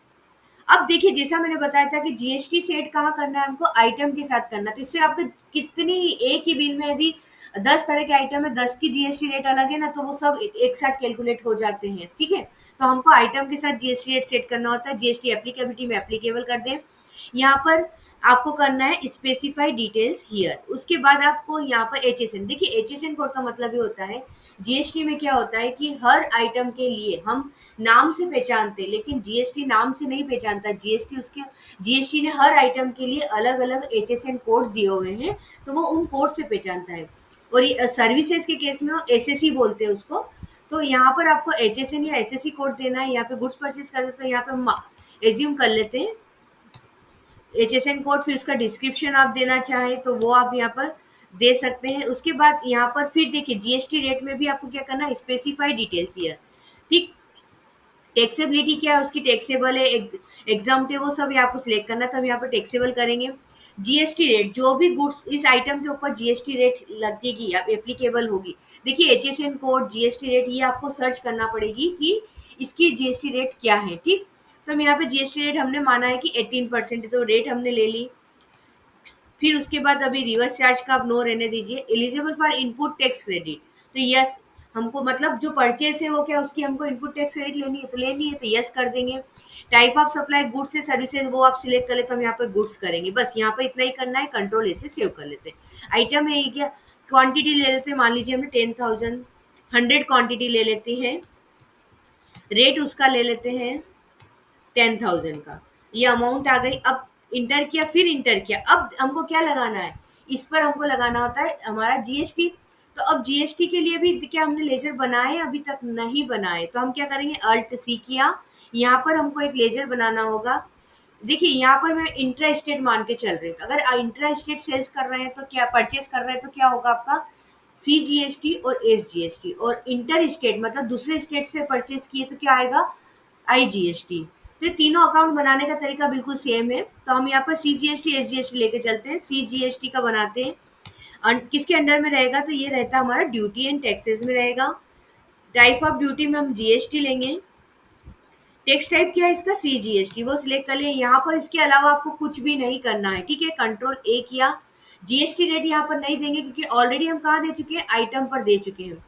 अब देखिए जैसा मैंने बताया था कि जीएसटी सेट कहाँ करना है, हमको आइटम के साथ करना है, तो इससे आपके कितनी, एक ही बिल में यदि 10 तरह के आइटम है, 10 की जीएसटी रेट अलग है ना, तो वो सब एक साथ कैलकुलेट हो जाते हैं। ठीक है, तो हमको आइटम के साथ जीएसटी रेट सेट करना होता है। जीएसटी एप्लीकेबिलिटी में एप्लीकेबल कर दें, यहाँ पर आपको करना है स्पेसिफाई डिटेल्स हियर। उसके बाद आपको यहाँ पर एचएसएन, देखिए एचएसएन कोड का मतलब ये होता है, जीएसटी में क्या होता है कि हर आइटम के लिए हम नाम से पहचानते हैं, लेकिन जीएसटी नाम से नहीं पहचानता। जीएसटी उसके, जीएसटी ने हर आइटम के लिए अलग अलग एचएसएन कोड दिए हुए हैं, तो वो उन कोड से पहचानता है। और ये सर्विसेज के केस में वो एसएससी बोलते हैं उसको। तो यहाँ पर आपको एचएसएन या एसएससी कोड देना है। यहाँ पे गुड्स परचेज कर देते हैं, यहाँ पे हम एज्यूम कर लेते हैं एचएसएन कोड, फिर उसका डिस्क्रिप्शन आप देना चाहें तो वो आप यहाँ पर दे सकते हैं। उसके बाद यहाँ पर फिर देखिए जीएसटी रेट में भी आपको क्या करना है, स्पेसिफाई डिटेल्स हियर। ठीक, टैक्सेबिलिटी क्या है उसकी, टैक्सेबल है, एग्जाम्प्ट है, वो सब आपको सिलेक्ट करना था, हम यहाँ पर टैक्सेबल करेंगे। जीएसटी रेट, जो भी गुड्स इस आइटम के ऊपर जीएसटी रेट लगेगी या एप्लीकेबल होगी, देखिए एचएसएन कोड, जीएसटी रेट, ये आपको सर्च करना पड़ेगी कि इसकी जीएसटी रेट क्या है। ठीक, तो हम यहाँ पे जीएसटी रेट हमने माना है कि 18% है, तो रेट हमने ले ली। फिर उसके बाद अभी रिवर्स चार्ज का आप नो रहने दीजिए। Eligible for input tax credit, तो यस, हमको मतलब जो परचेस है वो क्या, उसकी हमको इनपुट टैक्स क्रेडिट लेनी है तो लेनी है, तो यस कर देंगे। टाइप ऑफ सप्लाई गुड्स से सर्विसेज वो आप सिलेक्ट कर ले, तो हम यहाँ पे गुड्स करेंगे, बस यहाँ पे इतना ही करना है, कंट्रोल ए से सेव कर लेते हैं। आइटम है ये क्या, क्वांटिटी ले लेते हैं, मान लीजिए हमने 10,000 100 क्वांटिटी ले लेते हैं, रेट उसका ले लेते हैं 10,000 का, ये अमाउंट आ गई। अब इंटर किया, फिर इंटर किया, अब हमको क्या लगाना है, इस पर हमको लगाना होता है हमारा जीएसटी। तो अब जीएसटी के लिए भी क्या हमने लेजर बनाए, अभी तक नहीं बनाए, तो हम क्या करेंगे, अल्ट सी किया, यहाँ पर हमको एक लेजर बनाना होगा। देखिए यहाँ पर मैं इंट्रा स्टेट मान के चल रही हूँ, तो अगर इंट्रा स्टेट सेल्स कर रहे हैं तो क्या, परचेस कर रहे हैं तो क्या होगा आपका सी जीएसटी और एस जीएसटी, और इंटर स्टेट मतलब दूसरे स्टेट से परचेस किए तो क्या आएगा, आई जीएसटी। तो ये तीनों अकाउंट बनाने का तरीका बिल्कुल सेम है, तो हम यहाँ पर सी जीएसटी एस जीएसटी लेके चलते हैं। सी जीएसटी का बनाते हैं, किसके अंडर में रहेगा, तो ये रहता है हमारा ड्यूटी एंड टैक्सेस में रहेगा। टाइप ऑफ ड्यूटी में हम जीएसटी लेंगे, टेक्स्ट टाइप क्या है इसका, सी जीएसटी, वो सिलेक्ट कर लिया। यहाँ पर इसके अलावा आपको कुछ भी नहीं करना है, ठीक है, कंट्रोल ए किया। जीएसटी रेट यहाँ पर नहीं देंगे क्योंकि ऑलरेडी हम कहाँ दे चुके हैं, आइटम पर दे चुके हैं।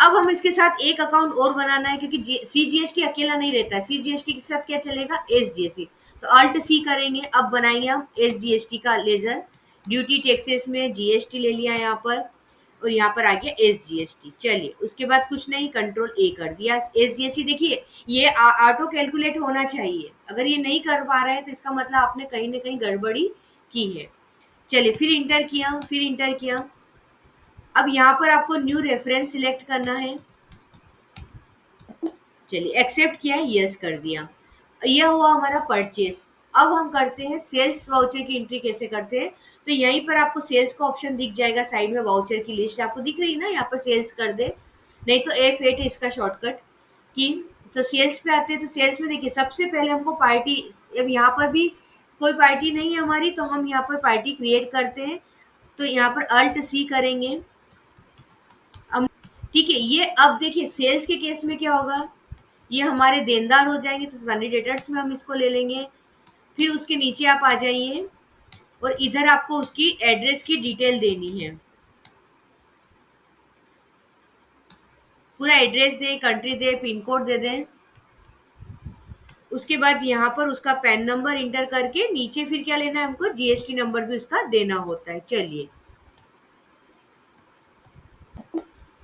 अब हम इसके साथ एक अकाउंट और बनाना है, क्योंकि सी जीएसटी अकेला नहीं रहता है, सी जीएसटी के साथ क्या चलेगा, एस जीएसटी, तो अल्ट सी करेंगे। अब बनाएंगे हम एस जीएसटी का लेजर, ड्यूटी टैक्सेस में जीएसटी ले लिया यहाँ पर, और यहाँ पर आ गया एस जीएसटी। चलिए उसके बाद कुछ नहीं, कंट्रोल ए कर दिया। एस जीएसटी देखिए ये ऑटो कैलकुलेट होना चाहिए, अगर ये नहीं कर पा रहे हैं तो इसका मतलब आपने कहीं ना कहीं गड़बड़ी की है। चलिए फिर इंटर किया, फिर इंटर किया। अब यहाँ पर आपको न्यू रेफरेंस सिलेक्ट करना है, चलिए एक्सेप्ट किया है, यस कर दिया। यह हुआ हमारा परचेस। अब हम करते हैं सेल्स वाउचर की एंट्री कैसे करते हैं, तो यहीं पर आपको सेल्स का ऑप्शन दिख जाएगा, साइड में वाउचर की लिस्ट आपको दिख रही है ना, यहाँ पर सेल्स कर दे, नहीं तो F8 है इसका शॉर्टकट की। तो सेल्स पे आते हैं, तो सेल्स में देखिए सबसे पहले हमको पार्टी, अब यहाँ पर भी कोई पार्टी नहीं है हमारी, तो हम यहाँ पर पार्टी क्रिएट करते हैं, तो यहाँ पर अल्ट सी करेंगे। अब ठीक है, ये अब देखिए सेल्स के केस में क्या होगा, ये हमारे देनदार हो जाएंगे, तो सनी डेटर्स में हम इसको ले लेंगे। फिर उसके नीचे आप आ जाइए, और इधर आपको उसकी एड्रेस की डिटेल देनी है, पूरा एड्रेस दें, कंट्री दें, पिन कोड दे दें। उसके बाद यहाँ पर उसका पैन नंबर इंटर करके नीचे फिर क्या लेना है हमको, जीएसटी नंबर भी उसका देना होता है। चलिए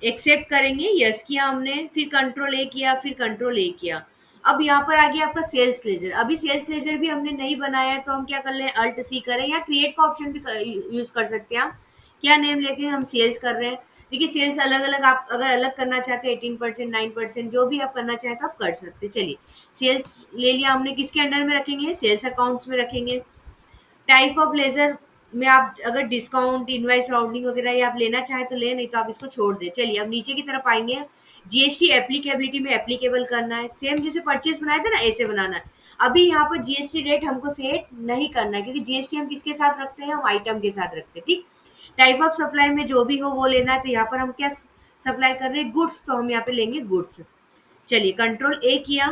एक्सेप्ट करेंगे, यस किया हमने, फिर कंट्रोल ए किया, फिर कंट्रोल ए किया। अब यहाँ पर आ गया आपका सेल्स लेजर। अभी सेल्स लेजर भी हमने नहीं बनाया है, तो हम क्या कर लें, अल्ट सी करें, या क्रिएट का ऑप्शन भी यूज कर सकते हैं आप। क्या नेम लेके हम सेल्स कर रहे हैं, देखिए सेल्स अलग अलग, आप अगर अलग करना चाहते हैं 18% 9% जो भी आप करना चाहें तो आप कर सकते हैं। चलिए सेल्स ले लिया हमने, किसके अंडर में रखेंगे, सेल्स अकाउंट्स में रखेंगे। टाइप ऑफ लेजर में आप अगर डिस्काउंट, इनवाइस, राउंडिंग वगैरह ये आप लेना चाहें तो ले, नहीं तो आप इसको छोड़ दें। चलिए अब नीचे की तरफ आएंगे, जीएसटी एप्लीकेबिलिटी में एप्लीकेबल करना है, सेम जैसे परचेस बनाए थे ना ऐसे बनाना है। अभी यहाँ पर जीएसटी रेट हमको सेट नहीं करना है, क्योंकि जीएसटी हम किसके साथ रखते हैं, हम आइटम के साथ रखते हैं, ठीक। टाइप ऑफ सप्लाई में जो भी हो वो लेना है, तो यहाँ पर हम क्या सप्लाई कर रहे हैं, गुड्स, तो हम यहाँ पे लेंगे गुड्स। चलिए कंट्रोल ए किया।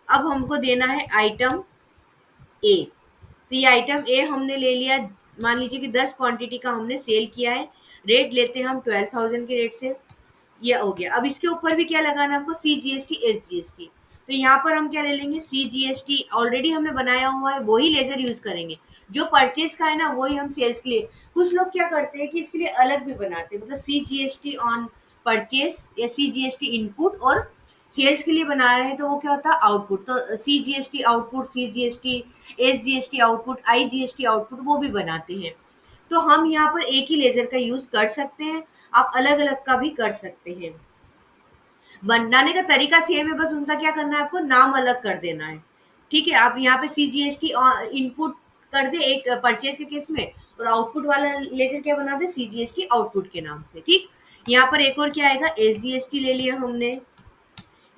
अब हमको देना है आइटम ए, तो ये आइटम ए हमने ले लिया, मान लीजिए कि 10 क्वांटिटी का हमने सेल किया है, रेट लेते हैं हम 12,000 के रेट से, ये हो गया। अब इसके ऊपर भी क्या लगाना है हमको, सी जीएसटी एस जीएसटी, तो यहाँ पर हम क्या ले लेंगे, सी जीएसटी ऑलरेडी हमने बनाया हुआ है, वही लेजर यूज करेंगे, जो परचेज का है ना वही हम सेल्स के लिए। कुछ लोग क्या करते हैं कि इसके लिए अलग भी बनाते हैं, मतलब सी जीएसटी ऑन परचेज या सी जीएसटी इनपुट, और सेल्स के लिए बना रहे हैं तो वो क्या होता है आउटपुट, तो C GST output, C GST S GST output, I GST output वो भी बनाते हैं। तो हम यहाँ पर एक ही लेजर का यूज कर सकते हैं, आप अलग अलग का भी कर सकते हैं। बनाने का तरीका सेम है, बस उनका क्या करना है, आपको नाम अलग कर देना है, ठीक है। आप यहाँ पे सी जीएसटी इनपुट कर दे एक परचेज के केस में, और आउटपुट वाला लेजर क्या बना दे, सी जीएसटी आउटपुट के नाम से, ठीक। यहाँ पर एक और क्या आएगा, एस जीएसटी ले लिया हमने,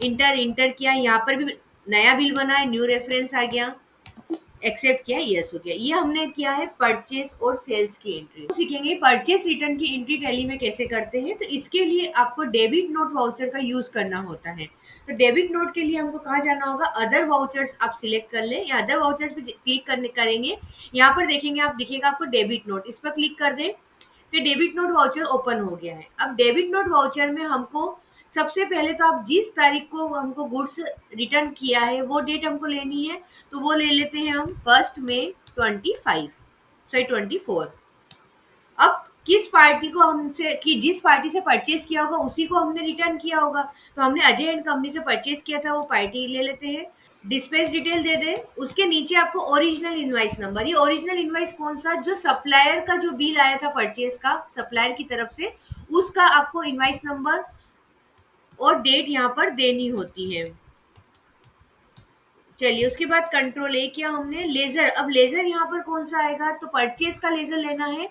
इंटर इंटर किया, यहाँ पर भी नया बिल बना है, न्यू रेफरेंस आ गया, एक्सेप्ट किया, यस हो गया। ये हमने किया है परचेस और सेल्स की एंट्री। तो सीखेंगे परचेस रिटर्न की एंट्री टैली में कैसे करते हैं। तो इसके लिए आपको डेबिट नोट वाउचर का यूज करना होता है। तो डेबिट नोट के लिए हमको कहाँ जाना होगा, अदर वाउचर्स आप सिलेक्ट कर लें, या अदर वाउचर्स पे क्लिक करने करेंगे, यहाँ पर देखेंगे आप, दिखेगा आपको डेबिट नोट, इस पर क्लिक कर दें तो डेबिट नोट वाउचर ओपन हो गया है। अब डेबिट नोट वाउचर में हमको सबसे पहले तो आप जिस तारीख को हमको गुड्स रिटर्न किया है वो डेट हमको लेनी है। तो वो ले लेते हैं हम 1 मई 25, सॉरी 24। अब किस पार्टी को हमसे, कि जिस पार्टी से परचेज किया होगा उसी को हमने रिटर्न किया होगा। तो हमने अजय एंड कंपनी से परचेज किया था, वो पार्टी ले लेते हैं। डिस्पैच डिटेल दे दें, उसके नीचे आपको ओरिजिनल इनवाइस नंबर, ये ओरिजिनल इनवाइस कौन सा, जो सप्लायर का जो बिल आया था परचेज का सप्लायर की तरफ से, उसका आपको इनवाइस नंबर और डेट यहाँ पर देनी होती है। चलिए, उसके बाद कंट्रोल ए किया हमने। लेजर, अब लेजर यहाँ पर कौन सा आएगा, तो परचेज का लेजर लेना है।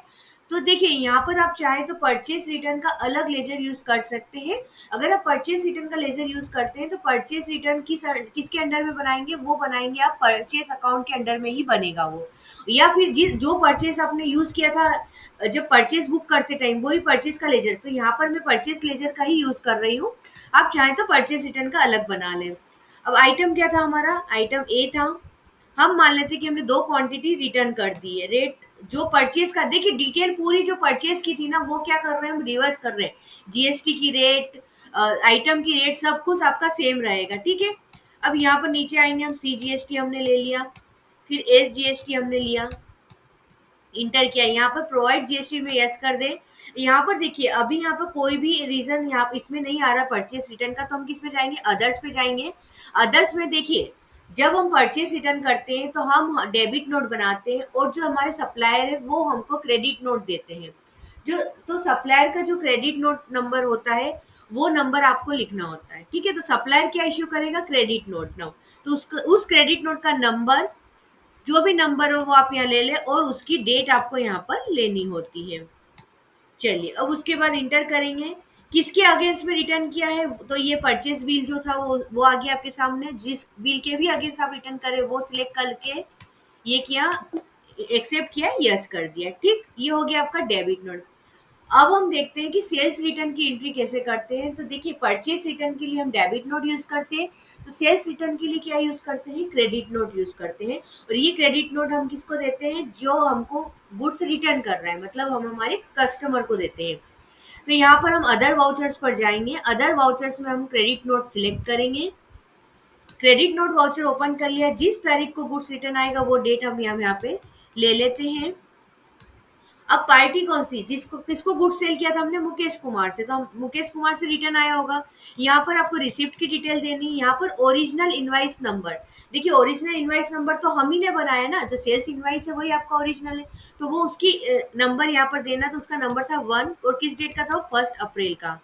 तो देखिए यहाँ पर आप चाहे तो परचेज रिटर्न का अलग लेजर यूज कर सकते हैं। अगर आप परचेज रिटर्न का लेजर यूज करते हैं तो परचेज रिटर्न किसके अंडर में बनाएंगे, वो बनाएंगे आप परचेज अकाउंट के अंडर में ही बनेगा वो। या फिर जिस जो परचेज आपने यूज किया था जब परचेज बुक करते टाइम, वही परचेज का लेजर। तो यहाँ पर मैं परचेज लेजर का ही यूज कर रही हूँ, आप चाहें तो परचेज रिटर्न का अलग बना लें। अब आइटम क्या था हमारा, आइटम ए था। हम मान लेते कि हमने 2 क्वांटिटी रिटर्न कर दी है। रेट जो परचेज का, देखिए डिटेल पूरी जो परचेज की थी ना, वो क्या कर रहे हैं, हम रिवर्स कर रहे हैं। जीएसटी की रेट, आइटम की रेट, सब कुछ आपका सेम रहेगा, ठीक है। अब यहाँ पर नीचे आएंगे हम, सीजीएसटी हमने ले लिया, फिर एसजीएसटी हमने लिया, इंटर किया। यहाँ पर प्रोवाइड जीएसटी में यस कर दें। यहाँ पर देखिए अभी यहाँ पर कोई भी रीजन यहाँ इसमें नहीं आ रहा परचेस रिटर्न का, तो हम किस में जाएंगे, अदर्स पे जाएंगे। अदर्स में देखिए जब हम परचेस रिटर्न करते हैं तो हम डेबिट नोट बनाते हैं, और जो हमारे सप्लायर है वो हमको क्रेडिट नोट देते हैं। जो तो सप्लायर का जो क्रेडिट नोट नंबर होता है वो नंबर आपको लिखना होता है, ठीक है। तो सप्लायर क्या इश्यू करेगा, क्रेडिट नोट नंबर, तो उस क्रेडिट नोट का नंबर, जो भी नंबर हो वो आप यहाँ ले लें, और उसकी डेट आपको यहाँ पर लेनी होती है। चलिए, अब उसके बाद इंटर करेंगे किसके अगेंस्ट में रिटर्न किया है। तो ये परचेज बिल जो था वो आ गया आपके सामने। जिस बिल के भी अगेंस्ट आप रिटर्न करें वो सिलेक्ट करके ये किया, एक्सेप्ट किया, यस कर दिया, ठीक। ये हो गया आपका डेबिट नोट। अब हम देखते हैं कि सेल्स रिटर्न की एंट्री कैसे करते हैं। तो देखिए परचेस रिटर्न के लिए हम डेबिट नोट यूज करते हैं, तो सेल्स रिटर्न के लिए क्या यूज करते हैं, क्रेडिट नोट यूज करते हैं। और ये क्रेडिट नोट हम किसको देते हैं, जो हमको गुड्स रिटर्न कर रहा है, मतलब हम हमारे कस्टमर को देते हैं। तो यहाँ पर हम अदर वाउचर्स पर जाएंगे, अदर वाउचर्स में हम क्रेडिट नोट सिलेक्ट करेंगे। क्रेडिट नोट वाउचर ओपन कर लिया, जिस तारीख को गुड्स रिटर्न आएगा वो डेट हम यहाँ पे ले लेते हैं। अब पार्टी कौन सी, जिसको किसको गुड्स सेल किया था हमने, मुकेश कुमार से, तो हम मुकेश कुमार से रिटर्न आया होगा। यहाँ पर आपको रिसिप्ट की डिटेल देनी है, यहाँ पर ओरिजिनल इनवाइस नंबर। देखिए ओरिजिनल इनवाइस नंबर तो हम ही ने बनाया ना, जो सेल्स इनवाइस है वही आपका ओरिजिनल है, तो वो उसकी नंबर यहाँ पर देना। तो उसका नंबर था 1, और किस डेट का था, 1 अप्रैल का।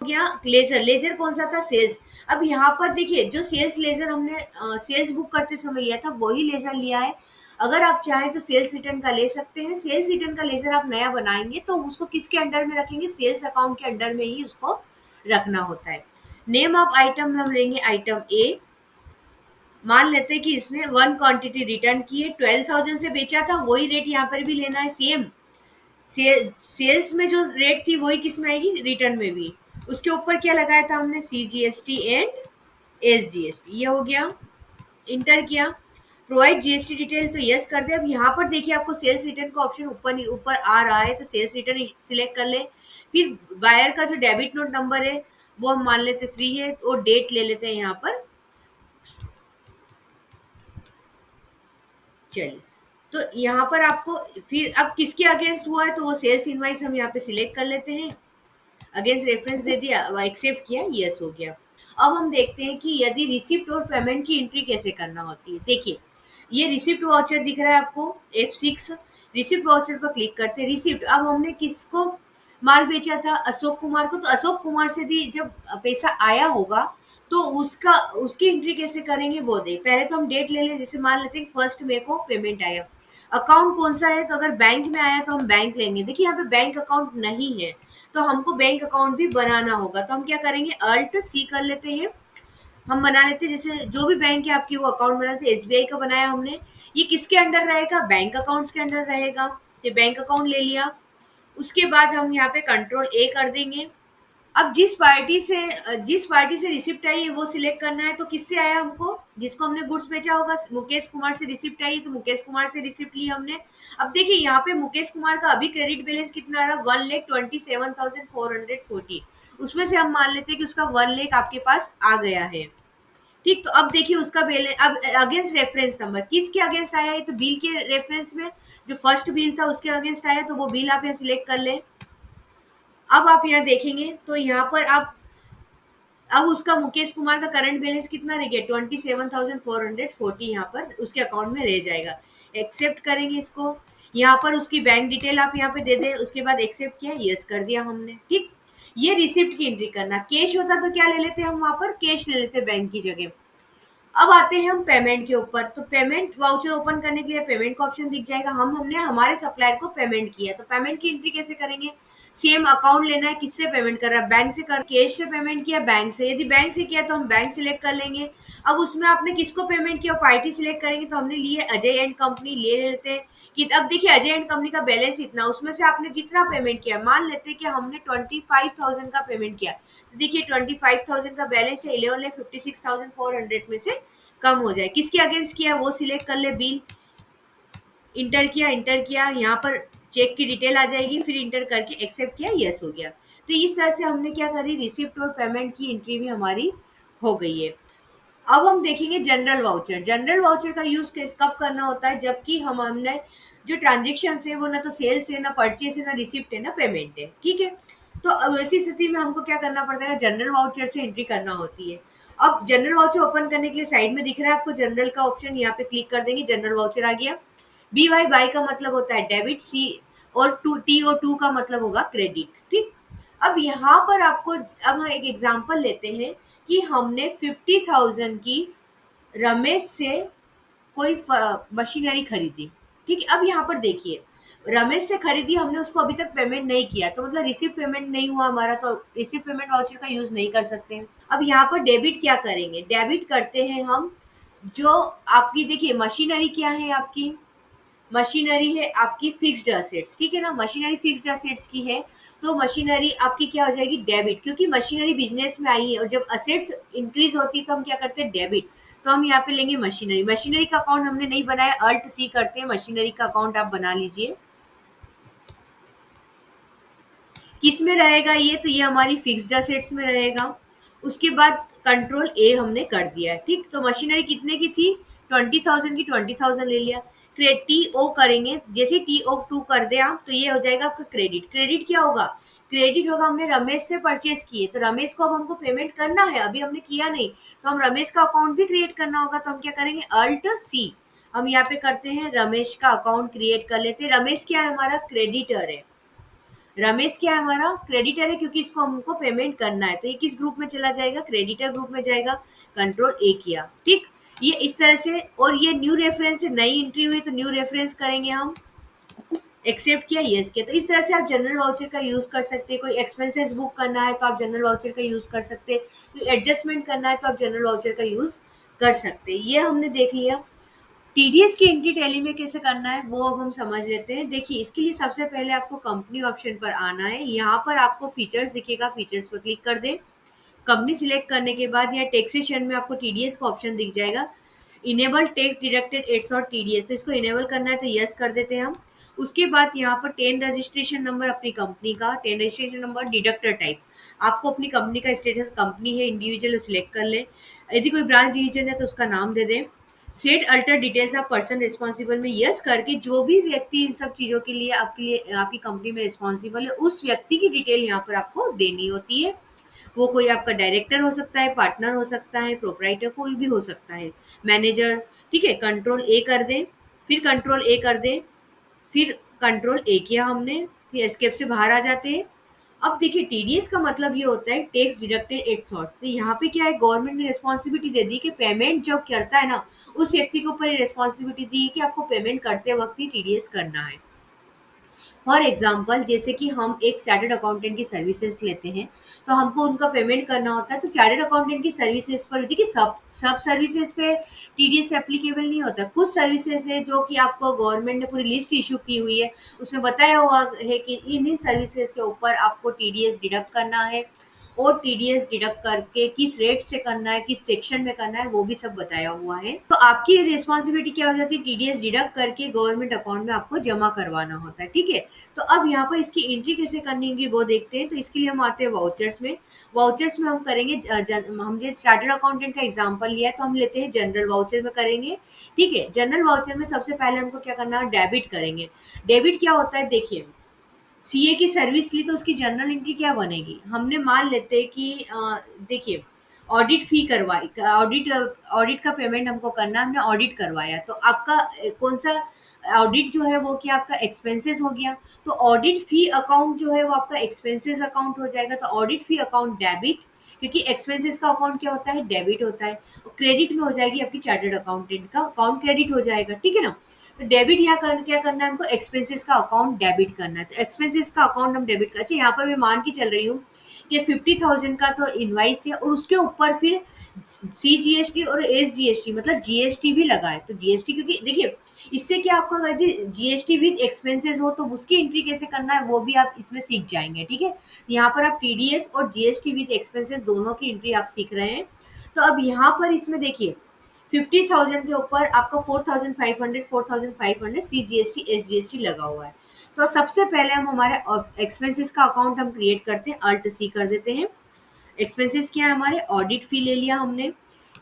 हो गया लेजर, लेजर कौन सा था, सेल्स। अब यहाँ पर देखिए जो सेल्स लेजर हमने सेल्स बुक करते समय लिया था वही लेजर लिया है। अगर आप चाहें तो सेल्स रिटर्न का ले सकते हैं। सेल्स रिटर्न का लेजर आप नया बनाएंगे तो उसको किसके अंडर में रखेंगे, सेल्स अकाउंट के अंडर में ही उसको रखना होता है। नेम ऑफ आइटम में हम लेंगे आइटम ए। मान लेते हैं कि इसने 1 क्वांटिटी रिटर्न की है, 12,000 से बेचा था, वही रेट यहाँ पर भी लेना है सेम। सेल्स में जो रेट थी वही किस में आएगी, रिटर्न में भी। उसके ऊपर क्या लगाया था हमने, सीजीएसटी एंड एसजीएसटी, ये हो गया। इंटर किया, प्रोवाइड जीएसटी डिटेल, तो यस कर दे। अब यहाँ पर देखिए आपको सेल्स रिटर्न का ऑप्शन ऊपर आ रहा है, तो सेल्स रिटर्न सिलेक्ट कर ले। फिर बायर का जो डेबिट नोट नंबर है वो हम मान लेते 3 है, और डेट ले लेते हैं यहाँ पर। चलिए, तो यहाँ पर आपको फिर अब किसके अगेंस्ट हुआ है, तो वो सेल्स इनवाइस हम यहाँ पे सिलेक्ट कर लेते हैं। अगेंस्ट रेफरेंस दे दिया, एक्सेप्ट किया, यस हो गया। अब हम देखते हैं कि यदि रिसिप्ट और पेमेंट की एंट्री कैसे करना होती है। देखिए ये रिसिप्ट वाउचर दिख रहा है आपको, F6। रिसिप्ट वाउचर पर क्लिक करते हैं। रिसिप्ट, अब हमने किसको माल बेचा था, अशोक कुमार को, तो अशोक कुमार से भी जब पैसा आया होगा तो उसका उसकी एंट्री कैसे करेंगे वो देख। पहले तो हम डेट ले लें, जैसे मान लेते हैं 1 मई को पेमेंट आया। अकाउंट कौन सा है, तो अगर बैंक में आया तो हम बैंक लेंगे। देखिए यहाँ पे बैंक अकाउंट नहीं है, तो हमको बैंक अकाउंट भी बनाना होगा। तो हम क्या करेंगे, अल्ट सी कर लेते हैं। हम बना लेते हैं, जैसे जो भी बैंक है आपकी वो अकाउंट बना लेते हैं। एसबीआई का बनाया हमने, ये किसके अंडर रहेगा, बैंक अकाउंट्स के अंडर रहेगा। ये बैंक अकाउंट ले लिया। उसके बाद हम यहाँ पे कंट्रोल ए कर देंगे। अब जिस पार्टी से रिसिप्ट आई है वो सिलेक्ट करना है। तो किससे आया हमको, जिसको हमने गुड्स बेचा होगा, मुकेश कुमार से रिसिप्ट आई, तो मुकेश कुमार से रिसिप्ट ली हमने। अब देखिए यहाँ पे मुकेश कुमार का अभी क्रेडिट बैलेंस कितना आ रहा है, 1,27,440। उसमें से हम मान लेते हैं कि उसका 1 लाख आपके पास आ गया है। ठीक, तो अब देखिए उसका बैलेंस, अब अगेंस्ट रेफरेंस नंबर किसके अगेंस्ट आया है, तो बिल के रेफरेंस में जो फर्स्ट बिल था उसके अगेंस्ट आया, तो वो बिल आप यहाँ सिलेक्ट कर लें। अब आप यहाँ देखेंगे तो यहाँ पर आप, अब उसका मुकेश कुमार का करंट बैलेंस कितना रह गया, 27,440 यहाँ पर उसके अकाउंट में रह जाएगा। एक्सेप्ट करेंगे इसको। यहाँ पर उसकी बैंक डिटेल आप यहाँ पे दे दें। उसके बाद एक्सेप्ट किया, यस कर दिया हमने। ठीक, ये रिसिप्ट की एंट्री करना। कैश होता तो क्या ले लेते हम, वहां पर कैश ले लेते बैंक की जगह। अब आते हैं हम पेमेंट के ऊपर। तो पेमेंट वाउचर ओपन करने के लिए पेमेंट का ऑप्शन दिख जाएगा। हमने हमारे सप्लायर को पेमेंट किया, तो पेमेंट की एंट्री कैसे करेंगे, सेम अकाउंट लेना है, किससे पेमेंट कर रहा है, बैंक से कर, कैश से पेमेंट किया, बैंक से। यदि बैंक से किया तो हम बैंक सिलेक्ट कर लेंगे। अब उसमें आपने किसको पेमेंट किया, पार्टी सिलेक्ट करेंगे। तो हमने लिए अजय एंड कंपनी, ले लेते हैं कि अब देखिए अजय एंड कंपनी का बैलेंस इतना, उसमें से आपने जितना पेमेंट किया, मान लेते हैं कि हमने 25,000 का पेमेंट किया। तो देखिए 25,000 का बैलेंस है, 11,56,400 में से कम हो जाए। किसके अगेंस्ट किया वो सिलेक्ट कर ले, बिल। इंटर किया, यहाँ पर चेक की डिटेल आ जाएगी, फिर इंटर करके एक्सेप्ट किया, यस हो गया। तो इस तरह से हमने क्या करी, रिसिप्ट और पेमेंट की एंट्री भी हमारी हो गई है। अब हम देखेंगे जनरल वाउचर। जनरल वाउचर का यूज कब करना होता है, जबकि हमने जो ट्रांजेक्शन है वो ना तो सेल्स है, ना परचेस है, ना रिसिप्ट है, ना पेमेंट है। ठीक है, तो अब ऐसी स्थिति में हमको क्या करना पड़ता है, जनरल वाउचर से एंट्री करना होती है। अब जनरल वाउचर ओपन करने के लिए साइड में दिख रहा है आपको जनरल का ऑप्शन, यहाँ पे क्लिक कर देंगे, जनरल वाउचर आ गया। बी वाई बाई का मतलब होता है डेबिट, सी और टू टी और टू का मतलब होगा क्रेडिट। ठीक, अब यहाँ पर आपको, अब हम एक एग्जांपल लेते हैं कि हमने 50,000 की रमेश से कोई मशीनरी खरीदी। ठीक है, अब यहाँ पर देखिए रमेश से खरीदी हमने, उसको अभी तक पेमेंट नहीं किया, तो मतलब रिसिप्ट पेमेंट नहीं हुआ हमारा, तो रिसिप्ट पेमेंट वाउचर का यूज नहीं कर सकते हैं। अब यहाँ पर डेबिट क्या करेंगे, डेबिट करते हैं हम जो आपकी, देखिए मशीनरी क्या है आपकी, मशीनरी है आपकी फिक्स्ड असेट्स। ठीक है ना, मशीनरी फिक्स्ड असेट्स की है, तो मशीनरी आपकी क्या हो जाएगी, डेबिट, क्योंकि मशीनरी बिजनेस में आई है और जब असेट्स इंक्रीज होती है तो हम क्या करते हैं, डेबिट। तो हम यहाँ पे लेंगे मशीनरी। मशीनरी का अकाउंट हमने नहीं बनाया, अल्ट सी करते हैं, मशीनरी का अकाउंट आप बना लीजिए। किस में रहेगा ये, तो ये हमारी फिक्स्ड असेट्स में रहेगा। उसके बाद कंट्रोल ए हमने कर दिया है। ठीक, तो मशीनरी कितने की थी, 20,000 की, 20,000 ले लिया। टी ओ करेंगे, जैसे टी ओ टू कर दे आप, तो ये हो जाएगा आपका क्रेडिट। क्रेडिट क्या होगा, क्रेडिट होगा हमने रमेश से परचेस किए, तो रमेश को अब हमको पेमेंट करना है, अभी हमने किया नहीं, तो हम रमेश का अकाउंट भी क्रिएट करना होगा। तो हम क्या करेंगे, अल्ट सी, हम यहाँ पे करते हैं, रमेश का अकाउंट क्रिएट कर लेते हैं। रमेश क्या है, हमारा क्रेडिटर है। रमेश क्या है, हमारा क्रेडिटर है, क्योंकि इसको हमको पेमेंट करना है, तो ये किस ग्रुप में चला जाएगा, क्रेडिटर ग्रुप में जाएगा। कंट्रोल ए किया। ठीक, ये इस तरह से, और ये न्यू रेफरेंस है, नई एंट्री हुई तो न्यू रेफरेंस करेंगे हम। एक्सेप्ट किया, यस किया। तो इस तरह से आप जनरल वाउचर का यूज कर सकते हैं। कोई एक्सपेंसेस बुक करना है तो आप जनरल वाउचर का यूज कर सकते हैं। कोई एडजस्टमेंट करना है तो आप जनरल वाउचर का यूज कर सकते हैं। ये हमने देख लिया। टीडीएस की एंट्री टैली में कैसे करना है वो अब हम समझ लेते हैं। देखिए इसके लिए सबसे पहले आपको कंपनी ऑप्शन पर आना है। यहाँ पर आपको फीचर्स दिखेगा, फीचर्स पर क्लिक कर दें। कंपनी सिलेक्ट करने के बाद यहाँ टैक्सेशन में आपको टीडीएस का ऑप्शन दिख जाएगा, इनेबल टैक्स डिडक्टेड एड्स और टीडीएस, तो इसको इनेबल करना है तो यस कर देते हैं हम। उसके बाद यहाँ पर 10 रजिस्ट्रेशन नंबर अपनी कंपनी का, 10 रजिस्ट्रेशन नंबर, डिडक्टर टाइप, आपको अपनी कंपनी का स्टेटस कंपनी है इंडिविजुअल सिलेक्ट कर ले। यदि कोई ब्रांच डिवीजन है तो उसका नाम दे दें। Set alter details of person responsible में यस करके, जो भी व्यक्ति इन सब चीज़ों के लिए आपकी कंपनी में रिस्पॉन्सिबल है उस व्यक्ति की डिटेल यहाँ पर आपको देनी होती है। वो कोई आपका डायरेक्टर हो सकता है, पार्टनर हो सकता है, प्रोपराइटर कोई भी हो सकता है, मैनेजर। ठीक है, कंट्रोल ए कर दें, फिर कंट्रोल ए कर दें, फिर कंट्रोल ए किया हमने, फिर एस्केप से बाहर आ जाते हैं। अब देखिए टीडीएस का मतलब ये होता है टैक्स डिडक्टेड एट सोर्स। तो यहाँ पे क्या है, गवर्नमेंट ने रिस्पॉन्सिबिलिटी दे दी कि पेमेंट जब करता है ना उस व्यक्ति के ऊपर ये रिस्पॉन्सिबिलिटी दी है कि आपको पेमेंट करते वक्त ही टीडीएस करना है। फॉर एग्जाम्पल जैसे कि हम एक चार्टर्ड अकाउंटेंट की सर्विसेज लेते हैं, तो हमको उनका पेमेंट करना होता है, तो चार्टर्ड अकाउंटेंट की सर्विसेज पर होती है कि सब सब सर्विसेज पे टीडीएस एप्लीकेबल नहीं होता। कुछ सर्विसेज है जो कि आपको गवर्नमेंट ने पूरी लिस्ट इशू की हुई है, उसमें बताया हुआ है कि इन इन सर्विसेज के ऊपर आपको टीडीएस डिडक्ट करना है, और टीडीएस डिडक्ट करके किस रेट से करना है, किस सेक्शन में करना है, वो भी सब बताया हुआ है। तो आपकी रिस्पॉन्सिबिलिटी क्या हो जाती है, टीडीएस डिडक्ट करके गवर्नमेंट अकाउंट में आपको जमा करवाना होता है, ठीक है। तो अब यहाँ पर इसकी एंट्री कैसे करनी होगी वो देखते हैं। तो इसके लिए हम आते हैं वाउचर्स में। वाउचर्स में हम करेंगे हमने चार्टर्ड अकाउंटेंट का एग्जाम्पल लिया है, तो हम लेते हैं जनरल वाउचर में करेंगे, ठीक है। जनरल वाउचर में सबसे पहले हमको क्या करना है, डेबिट करेंगे। डेबिट क्या होता है, देखिए सीए की सर्विस ली तो उसकी जर्नल एंट्री क्या बनेगी, हमने मान लेते हैं कि देखिए ऑडिट फी करवाई, ऑडिट ऑडिट का पेमेंट हमको करना है, हमने ऑडिट करवाया, तो आपका कौन सा ऑडिट जो है वो क्या आपका एक्सपेंसेस हो गया, तो ऑडिट फी अकाउंट जो है वो आपका एक्सपेंसेस अकाउंट हो जाएगा। तो ऑडिट फी अकाउंट डेबिट, क्योंकि एक्सपेंसेस का अकाउंट क्या होता है, डेबिट होता है। क्रेडिट में हो जाएगी आपकी चार्टर्ड अकाउंटेंट का अकाउंट, क्रेडिट हो जाएगा, ठीक है ना। तो डेबिट यहाँ क्या करना है हमको, एक्सपेंसेस का अकाउंट डेबिट करना है, तो एक्सपेंसेस का अकाउंट हम डेबिट कर, अच्छा यहाँ पर मैं मान के चल रही हूँ कि 50,000 का तो इनवाइस है, और उसके ऊपर फिर सीजीएसटी और एसजीएसटी मतलब जीएसटी भी लगा है। तो जीएसटी क्योंकि देखिए इससे क्या आपका यदि जीएसटी विद एक्सपेंसेस हो तो उसकी एंट्री कैसे करना है वो भी आप इसमें सीख जाएंगे, ठीक है। यहाँ पर आप टीडीएस और जीएसटी विद एक्सपेंसेस दोनों की एंट्री आप सीख रहे हैं। तो अब यहाँ पर इसमें देखिए 50,000 के ऊपर आपका 4,500 सीजीएसटी एसजीएसटी लगा हुआ है। तो सबसे पहले हम हमारे एक्सपेंसेस का अकाउंट हम क्रिएट करते हैं, अल्ट सी कर देते हैं। एक्सपेंसेस क्या है हमारे, ऑडिट फी ले लिया हमने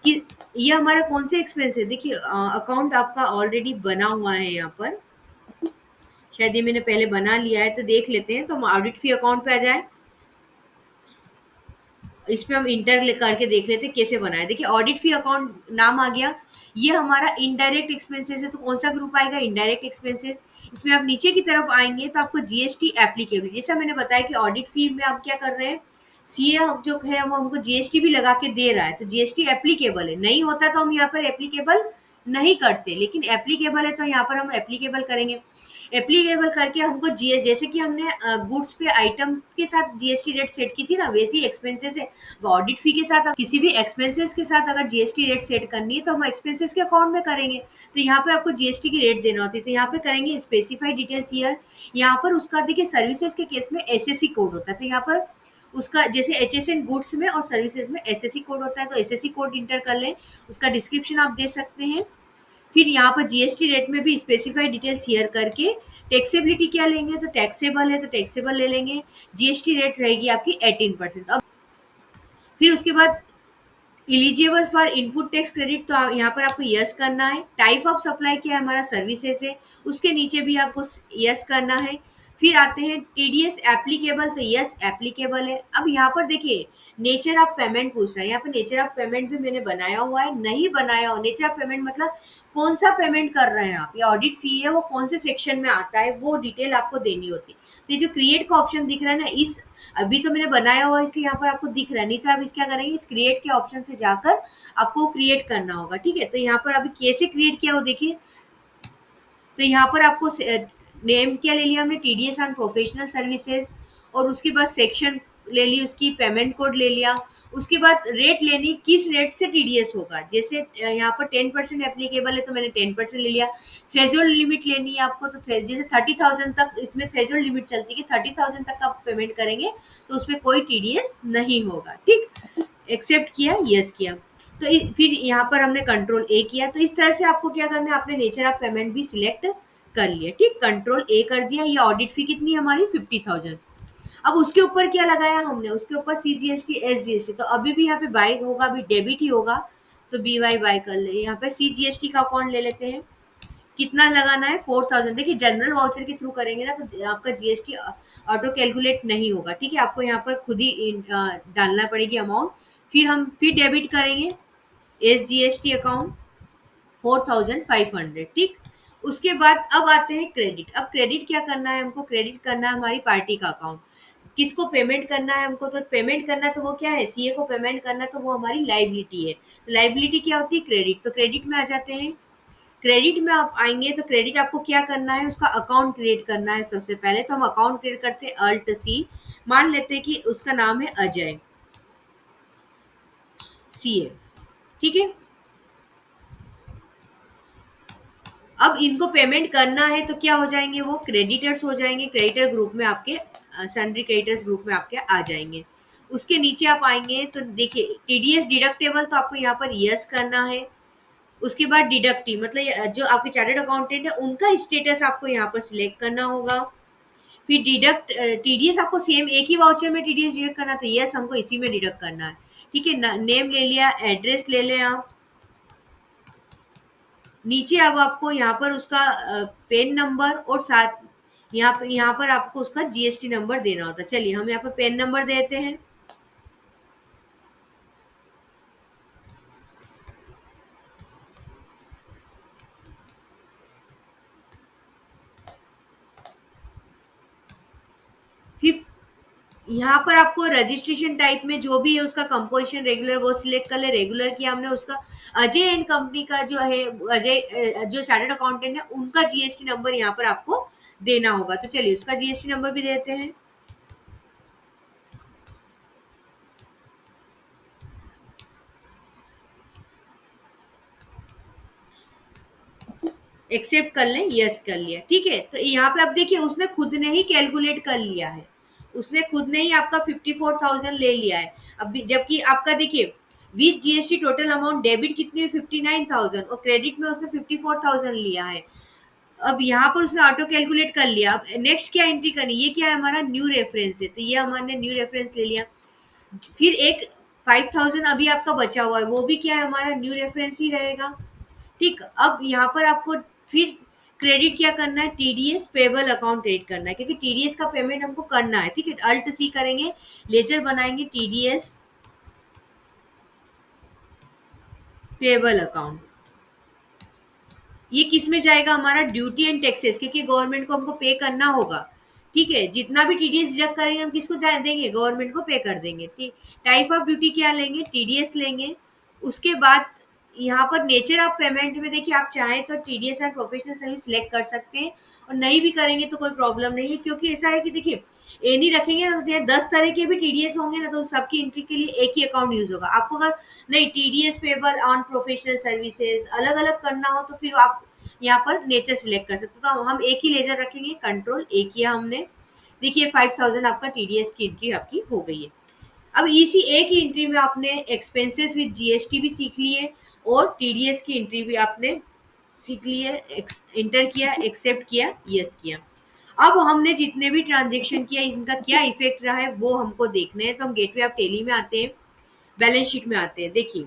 कि ये हमारा कौन से एक्सपेंस है, देखिए अकाउंट आपका ऑलरेडी बना हुआ है यहाँ पर, शायद ये मैंने पहले बना लिया है, तो देख लेते हैं। तो हम ऑडिट फी अकाउंट पे आ जाए, इसमें हम इंटर करके देख लेते हैं कैसे बनाए। देखिए ऑडिट फी अकाउंट नाम आ गया, ये हमारा इनडायरेक्ट एक्सपेंसेस है, तो कौन सा ग्रुप आएगा, इनडायरेक्ट एक्सपेंसेस। इसमें आप नीचे की तरफ आएंगे तो आपको जीएसटी एप्लीकेबल, जैसा मैंने बताया कि ऑडिट फी में आप क्या कर रहे हैं, सीए जो है वो हमको जीएसटी भी लगा के दे रहा है, तो जीएसटी एप्लीकेबल है, नहीं होता तो हम यहाँ पर एप्लीकेबल नहीं करते, लेकिन एप्लीकेबल है तो यहाँ पर हम एप्लीकेबल करेंगे। एप्लीकेबल करके हमको जीएस, जैसे कि हमने गुड्स पे आइटम के साथ जीएसटी रेट सेट की थी ना, वैसे ही एक्सपेंसेस है। ऑडिट फी के साथ किसी भी एक्सपेंसेस के साथ अगर जीएसटी रेट सेट करनी है तो हम एक्सपेंसेस के अकाउंट में करेंगे। तो यहाँ पर आपको जीएसटी की रेट देना होती है, तो यहाँ पे करेंगे स्पेसिफाइड डिटेल्स ईयर। यहाँ पर उसका देखिए सर्विसेज के केस में एसएससी कोड होता है, तो यहाँ पर उसका जैसे एचएसएन गुड्स में और सर्विसेज में एसएससी कोड होता है, तो एसएससी कोड इंटर कर लें, उसका डिस्क्रिप्शन आप दे सकते हैं। फिर यहाँ पर जीएसटी रेट में भी स्पेसिफाइड डिटेल्स हियर करके टैक्सेबिलिटी क्या लेंगे, तो टैक्सेबल है तो टैक्सेबल ले लेंगे। जीएसटी रेट रहेगी आपकी 18%। अब फिर उसके बाद eligible for input tax credit, तो यहाँ पर आपको यस करना है। टाइप ऑफ सप्लाई क्या है, हमारा सर्विसेज है, उसके नीचे भी आपको यस करना है। फिर आते हैं टीडीएस एप्लीकेबल, तो यस एप्लीकेबल है। अब यहाँ पर देखिए नेचर ऑफ पेमेंट पूछ रहा है, यहाँ पर नेचर ऑफ पेमेंट भी मैंने बनाया हुआ है, नहीं बनाया हो नेचर ऑफ पेमेंट मतलब कौन सा पेमेंट कर रहे हैं आप, या ऑडिट फी है वो कौन से सेक्शन में आता है वो डिटेल आपको देनी होती है। तो ये जो क्रिएट का ऑप्शन दिख रहा है ना, इस अभी तो मैंने बनाया हुआ इसलिए यहाँ पर आपको दिख रहा है, नहीं तो आप इस क्या करेंगे, इस क्रिएट के ऑप्शन से जाकर आपको क्रिएट करना होगा, ठीक है। तो यहाँ पर अभी कैसे क्रिएट किया हो देखिए, तो यहाँ पर आपको नेम क्या ले लिया हमने, टीडीएस ऑन प्रोफेशनल सर्विसेज, और उसके बाद सेक्शन ले ली, उसकी पेमेंट कोड ले लिया, उसके बाद रेट लेनी, किस रेट से टीडीएस होगा, जैसे यहाँ पर 10% एप्लीकेबल है तो मैंने 10% ले लिया। थ्रेशोल्ड लिमिट लेनी है आपको, तो जैसे 30,000 तक इसमें थ्रेशोल्ड लिमिट चलती है कि 30,000 तक आप पेमेंट करेंगे तो उसमें कोई टीडीएस नहीं होगा, ठीक। एक्सेप्ट किया, यस किया। तो फिर यहाँ पर हमने कंट्रोल ए किया, तो इस तरह से आपको क्या करना है, आपने नेचर ऑफ पेमेंट भी सिलेक्ट कर लिया, ठीक। कंट्रोल ए कर दिया। ये ऑडिट फी कितनी है हमारी 50,000। अब उसके ऊपर क्या लगाया हमने, उसके ऊपर सीजीएसटी एसजीएसटी, तो अभी भी यहाँ पे बाय होगा, अभी डेबिट ही होगा, तो बी वाई बाय कर ले। यहाँ पे सीजीएसटी का अकाउंट ले लेते हैं, कितना लगाना है 4,000। देखिए जनरल वाउचर के थ्रू करेंगे ना तो आपका जीएसटी ऑटो कैलकुलेट नहीं होगा, ठीक है, आपको यहाँ पर खुद ही डालना पड़ेगी अमाउंट। फिर डेबिट करेंगे एसजीएसटी अकाउंट 4,500, ठीक। उसके बाद अब आते हैं क्रेडिट। अब क्रेडिट क्या करना है हमको, क्रेडिट करना है हमारी पार्टी का अकाउंट, किसको पेमेंट करना है हमको, तो पेमेंट करना है तो वो क्या है, सीए को पेमेंट करना है तो वो हमारी लाइबिलिटी है। तो लाइबिलिटी क्या होती है, क्रेडिट, तो क्रेडिट में आ जाते हैं। क्रेडिट में आप आएंगे तो क्रेडिट आपको क्या करना है, उसका अकाउंट क्रिएट करना है। सबसे पहले तो हम अकाउंट क्रिएट करते हैं अल्ट सी, मान लेते हैं कि उसका नाम है अजय सीए, ठीक है। अब इनको पेमेंट करना है तो क्या हो जाएंगे, वो क्रेडिटर्स हो जाएंगे, क्रेडिटर ग्रुप में आपके, सन्ड्री क्रेडिटर्स ग्रुप में आपके आ जाएंगे। उसके नीचे आप आएंगे तो देखिए टीडीएस डिडक्टेबल, तो आपको यहाँ पर यस करना है। उसके बाद डिडक्टिव मतलब जो आपके चार्टर्ड अकाउंटेंट है उनका स्टेटस आपको यहाँ पर सिलेक्ट करना होगा। फिर डिडक्ट टीडीएस आपको सेम एक ही वाउचर में टीडीएस डिडक्ट करना, तो यस हमको इसी में डिडक्ट करना है, ठीक है। नेम ले लिया, एड्रेस ले लें आप। नीचे अब आपको यहाँ पर उसका पेन नंबर और साथ यहाँ पर आपको उसका जीएसटी नंबर देना होता है। चलिए हम यहाँ पर पेन नंबर देते हैं। फिर यहाँ पर आपको रजिस्ट्रेशन टाइप में जो भी है उसका कंपोजिशन रेगुलर वो सिलेक्ट कर ले। रेगुलर किया हमने, उसका अजय एंड कंपनी का जो है, अजय जो चार्टर्ड अकाउंटेंट है उनका जीएसटी नंबर यहाँ पर आपको देना होगा। तो चलिए उसका जीएसटी नंबर भी देते हैं। एक्सेप्ट कर लें, यस कर लिया, ठीक है। तो यहाँ पे अब देखिए उसने खुद ने ही कैलकुलेट कर लिया है, उसने खुद ने ही आपका 54,000 ले लिया है। अब जबकि आपका देखिए with GST total amount debit कितनी है, 59,000, और क्रेडिट में उसने 54,000 लिया है। अब यहाँ पर उसने ऑटो कैलकुलेट कर लिया। अब नेक्स्ट क्या एंट्री करनी, ये क्या है हमारा न्यू रेफरेंस है, तो ये हमारे न्यू रेफरेंस ले लिया। फिर एक 5,000 अभी आपका बचा हुआ है, वो भी क्या है हमारा न्यू रेफरेंस ही रहेगा, ठीक। अब यहाँ पर आपको फिर क्रेडिट क्या करना है, टीडीएस पेबल अकाउंट क्रेडिट करना है, क्योंकि टीडीएस का पेमेंट हमको करना है, ठीक है। अल्ट सी करेंगे, लेजर बनाएंगे टीडीएस पेबल अकाउंट। ये किस में जाएगा, हमारा ड्यूटी एंड टैक्सेस, क्योंकि गवर्नमेंट को हमको पे करना होगा, ठीक है। जितना भी टीडीएस डिडक्ट करेंगे हम किसको देंगे, गवर्नमेंट को पे कर देंगे, ठीक। टाइप ऑफ ड्यूटी क्या लेंगे, टीडीएस लेंगे। उसके बाद यहाँ पर नेचर ऑफ पेमेंट में देखिए आप चाहें तो TDS and professional service select कर सकते हैं, और नहीं भी करेंगे तो कोई प्रॉब्लम नहीं है, क्योंकि ऐसा है कि देखिए एनी रखेंगे ना तो 10 तरह के भी टीडीएस होंगे ना, तो सबकी एंट्री के लिए एक ही अकाउंट यूज होगा। आपको अगर नहीं TDS payable on professional services अलग अलग करना हो तो फिर आप यहाँ पर नेचर सिलेक्ट कर सकते हो। तो हम एक ही लेजर रखेंगे, कंट्रोल एक किया हमने, देखिए 5,000 आपका टीडीएस की एंट्री आपकी हो गई है। अब इसी एक ही एंट्री में आपने एक्सपेंसेस विद जीएसटी भी सीख लिए, और टीडीएस की एंट्री भी आपने सीख ली है। इंटर किया, एक्सेप्ट किया, यस किया। अब हमने जितने भी ट्रांजेक्शन किया इनका क्या इफेक्ट रहा है वो हमको देखना है। तो हम गेटवे ऑफ टेली में आते हैं, बैलेंस शीट में आते हैं। देखिए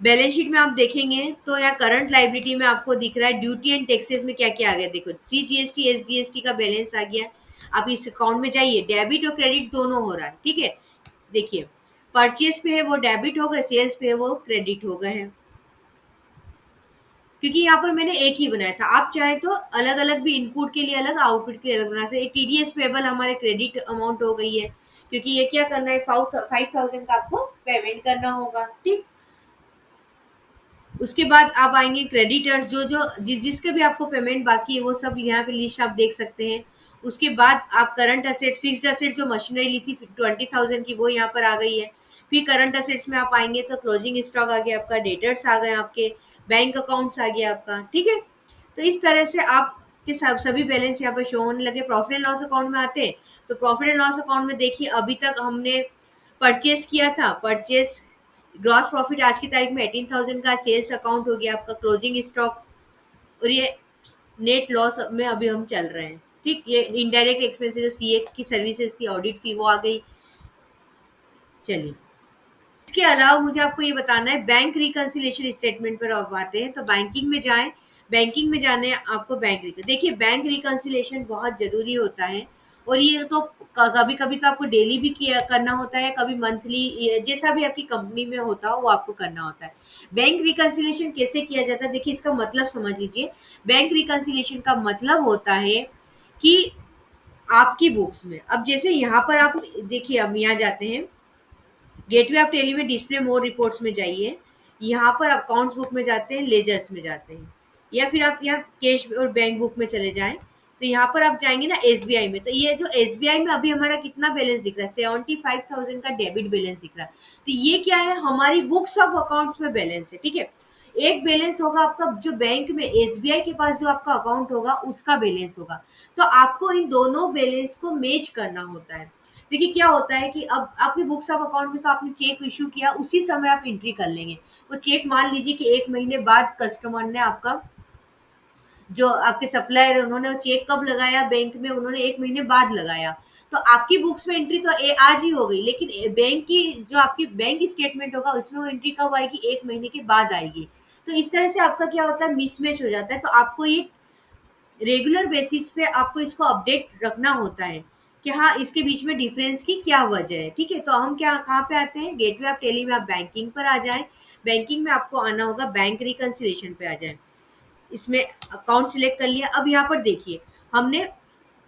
बैलेंस शीट में आप देखेंगे तो यहाँ करंट लाइबिलिटी में आपको दिख रहा है ड्यूटी एंड टैक्सेस में क्या क्या आ गया, देखो सीजीएसटी एसजीएसटी का बैलेंस आ गया। आप इस अकाउंट में जाइए, डेबिट और क्रेडिट दोनों हो रहा है, ठीक है। देखिए परचेज पे है वो डेबिट हो गए, सेल्स पे है वो क्रेडिट हो गए हैं, क्योंकि यहाँ पर मैंने एक ही बनाया था। आप चाहे तो अलग अलग भी, इनपुट के लिए अलग, आउटपुट के लिए अलग बना सकते। टीडीएस पेबल हमारे क्रेडिट अमाउंट हो गई है, क्योंकि ये क्या करना है, 5,000 का आपको पेमेंट करना होगा, ठीक। उसके बाद आप आएंगे क्रेडिटर्स, जो जो जिसके भी आपको पेमेंट बाकी है वो सब यहाँ पे लिस्ट आप देख सकते हैं। उसके बाद आप करंट असेट, फिक्स्ड असेट जो मशीनरी ली थी 20,000 की वो यहाँ पर आ गई है। फिर करंट असेट्स में आप आएंगे तो क्लोजिंग स्टॉक आ गया आपका, डेटर्स आ गए आपके, बैंक अकाउंट्स आ गया आपका, ठीक है। तो इस तरह से आप के सब सभी बैलेंस यहाँ पर शो होने लगे। प्रॉफिट एंड लॉस अकाउंट में आते हैं तो प्रॉफिट एंड लॉस अकाउंट में देखिए अभी तक हमने परचेस किया था, परचेस ग्रॉस प्रॉफिट आज की तारीख में 18,000 का, सेल्स अकाउंट हो गया आपका, क्लोजिंग स्टॉक, और ये नेट लॉस में अभी हम चल रहे हैं, ठीक। ये इनडायरेक्ट एक्सपेंसेस जो सीए की सर्विसेज थी, ऑडिट फी वो आ गई। चलिए इसके अलावा मुझे आपको ये बताना है, बैंक रिकंसिलेशन स्टेटमेंट पर आप आते हैं तो बैंकिंग में जाएं। बैंकिंग में जाने आपको देखिए बैंक रिकंसिलेशन बहुत जरूरी होता है, और ये तो कभी कभी तो आपको डेली भी किया करना होता है, कभी मंथली, जैसा भी आपकी कंपनी में होता हो वो आपको करना होता है। बैंक रिकंसिलेशन कैसे किया जाता है, देखिए इसका मतलब समझ लीजिए। बैंक रिकंसिलेशन का मतलब होता है कि आपकी बुक्स में, अब जैसे यहाँ पर आप देखिए, अब यहाँ जाते हैं गेटवे ऑफ टेली में डिस्प्ले मोर रिपोर्ट्स में जाइए। यहाँ पर अकाउंट्स बुक में जाते हैं, लेजर्स में जाते हैं, या फिर आप यहाँ कैश और बैंक बुक में चले जाएँ, तो यहाँ पर आप जाएँगे ना एसबीआई में, तो ये जो एसबीआई में अभी हमारा कितना बैलेंस दिख रहा है, 75,000 का डेबिट बैलेंस दिख रहा है। तो ये क्या है, हमारी बुक्स ऑफ अकाउंट्स में बैलेंस है, ठीक है। एक बैलेंस होगा आपका जो बैंक में एसबीआई के पास जो आपका अकाउंट होगा उसका बैलेंस होगा। तो आपको इन दोनों बैलेंस को मैच करना होता है। देखिए क्या होता है कि अब आपकी बुक्स ऑफ अकाउंट में तो आपने चेक इश्यू किया, उसी समय आप एंट्री कर लेंगे। वो चेक मान लीजिए कि 1 महीने बाद कस्टमर ने आपका, जो आपके सप्लायर, उन्होंने वो चेक कब लगाया बैंक में, उन्होंने 1 महीने बाद लगाया। तो आपकी बुक्स में एंट्री तो आज ही हो गई, लेकिन बैंक की जो आपकी बैंक स्टेटमेंट होगा उसमें वो एंट्री कब आएगी, 1 महीने के बाद आएगी। तो इस तरह से आपका क्या होता है, मिसमैच हो जाता है। तो आपको ये रेगुलर बेसिस पे आपको इसको अपडेट रखना होता है कि हाँ, इसके बीच में डिफरेंस की क्या वजह है, ठीक है। तो हम क्या कहाँ पे आते हैं, गेटवे ऑफ टेली में आप बैंकिंग पर आ जाएं। बैंकिंग में आपको आना होगा, बैंक रिकन्सिलेशन पे आ जाए। इसमें अकाउंट सिलेक्ट कर लिया। अब यहाँ पर देखिए, हमने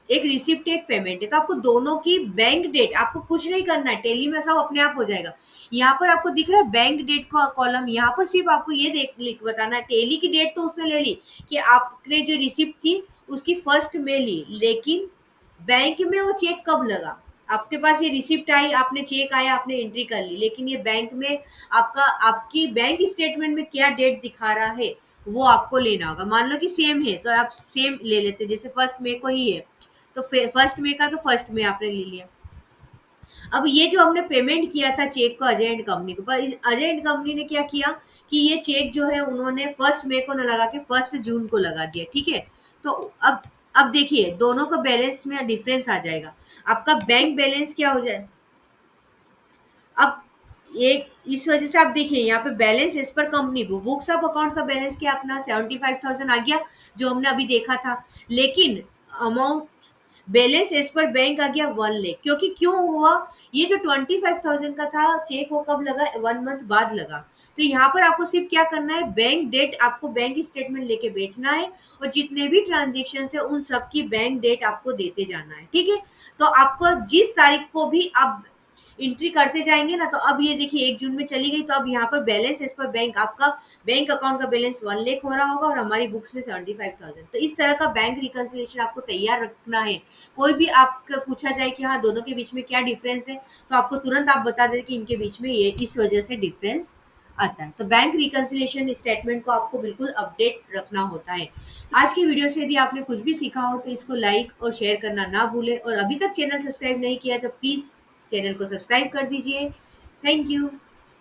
एक रिसिप्ट एक पेमेंट है, तो आपको दोनों की बैंक डेट, आपको कुछ नहीं करना है, टेली में सब अपने आप हो जाएगा। यहाँ पर आपको दिख रहा है बैंक डेट का कॉलम, यहाँ पर सिर्फ आपको ये देख लिख बताना है, टेली की डेट तो उसने ले ली कि आपने जो रिसिप्ट थी उसकी फर्स्ट में ली, लेकिन बैंक में वो चेक कब लगा। आपके पास ये रिसिप्ट आई, आपने चेक आया, आपने एंट्री कर ली, लेकिन ये बैंक में आपका, आपकी बैंक स्टेटमेंट में क्या डेट दिखा रहा है वो आपको लेना होगा। मान लो कि सेम है तो आप सेम ले लेते हैं, जैसे फर्स्ट मे को ही है तो फर्स्ट मे का तो फर्स्ट में आपने ले लिया। अब ये जो हमने पेमेंट किया था चेक को अजय एंड कंपनी को, पर अजय एंड कंपनी ने क्या किया कि ये चेक जो है उन्होंने फर्स्ट मे को न लगा के 1 जून को लगा दिया, ठीक है। तो अब देखिए दोनों का बैलेंस में डिफरेंस आ जाएगा। आपका बैंक बैलेंस क्या हो जाए, अब एक इस वजह से आप देखिए यहाँ पे बैलेंस एज पर कंपनी बुक्स ऑफ अकाउंट्स का बैलेंस क्या अपना 75,000 आ गया, जो हमने अभी देखा था। लेकिन amount balance as per bank आ गया 1 लाख, क्योंकि क्यों हुआ, ये जो 25,000 का था चेक वो कब लगा, 1 मंथ बाद लगा। तो यहाँ पर आपको सिर्फ क्या करना है, बैंक डेट, आपको बैंक स्टेटमेंट लेके बैठना है और जितने भी ट्रांजेक्शन है उन सब की बैंक डेट आपको देते जाना है, ठीक है। तो आपको जिस तारीख को भी आप एंट्री करते जाएंगे ना, तो अब ये देखिए 1 जून में चली गई, तो अब यहाँ पर बैलेंस एज पर बैंक, आपका बैंक अकाउंट का बैलेंस 1 लाख हो रहा होगा और हमारी बुक्स में 75,000। तो इस तरह का बैंक रिकन्सिलेशन आपको तैयार रखना है। कोई भी आपको पूछा जाए कि हाँ दोनों के बीच में क्या डिफरेंस है, तो आपको तुरंत आप बता दें कि इनके बीच में ये इस वजह से डिफरेंस आता है। तो बैंक रिकन्सिलेशन स्टेटमेंट को आपको बिल्कुल अपडेट रखना होता है। आज की वीडियो से यदि आपने कुछ भी सीखा हो तो इसको लाइक और शेयर करना ना भूलें, और अभी तक चैनल सब्सक्राइब नहीं किया तो प्लीज़ चैनल को सब्सक्राइब कर दीजिए। Thank you.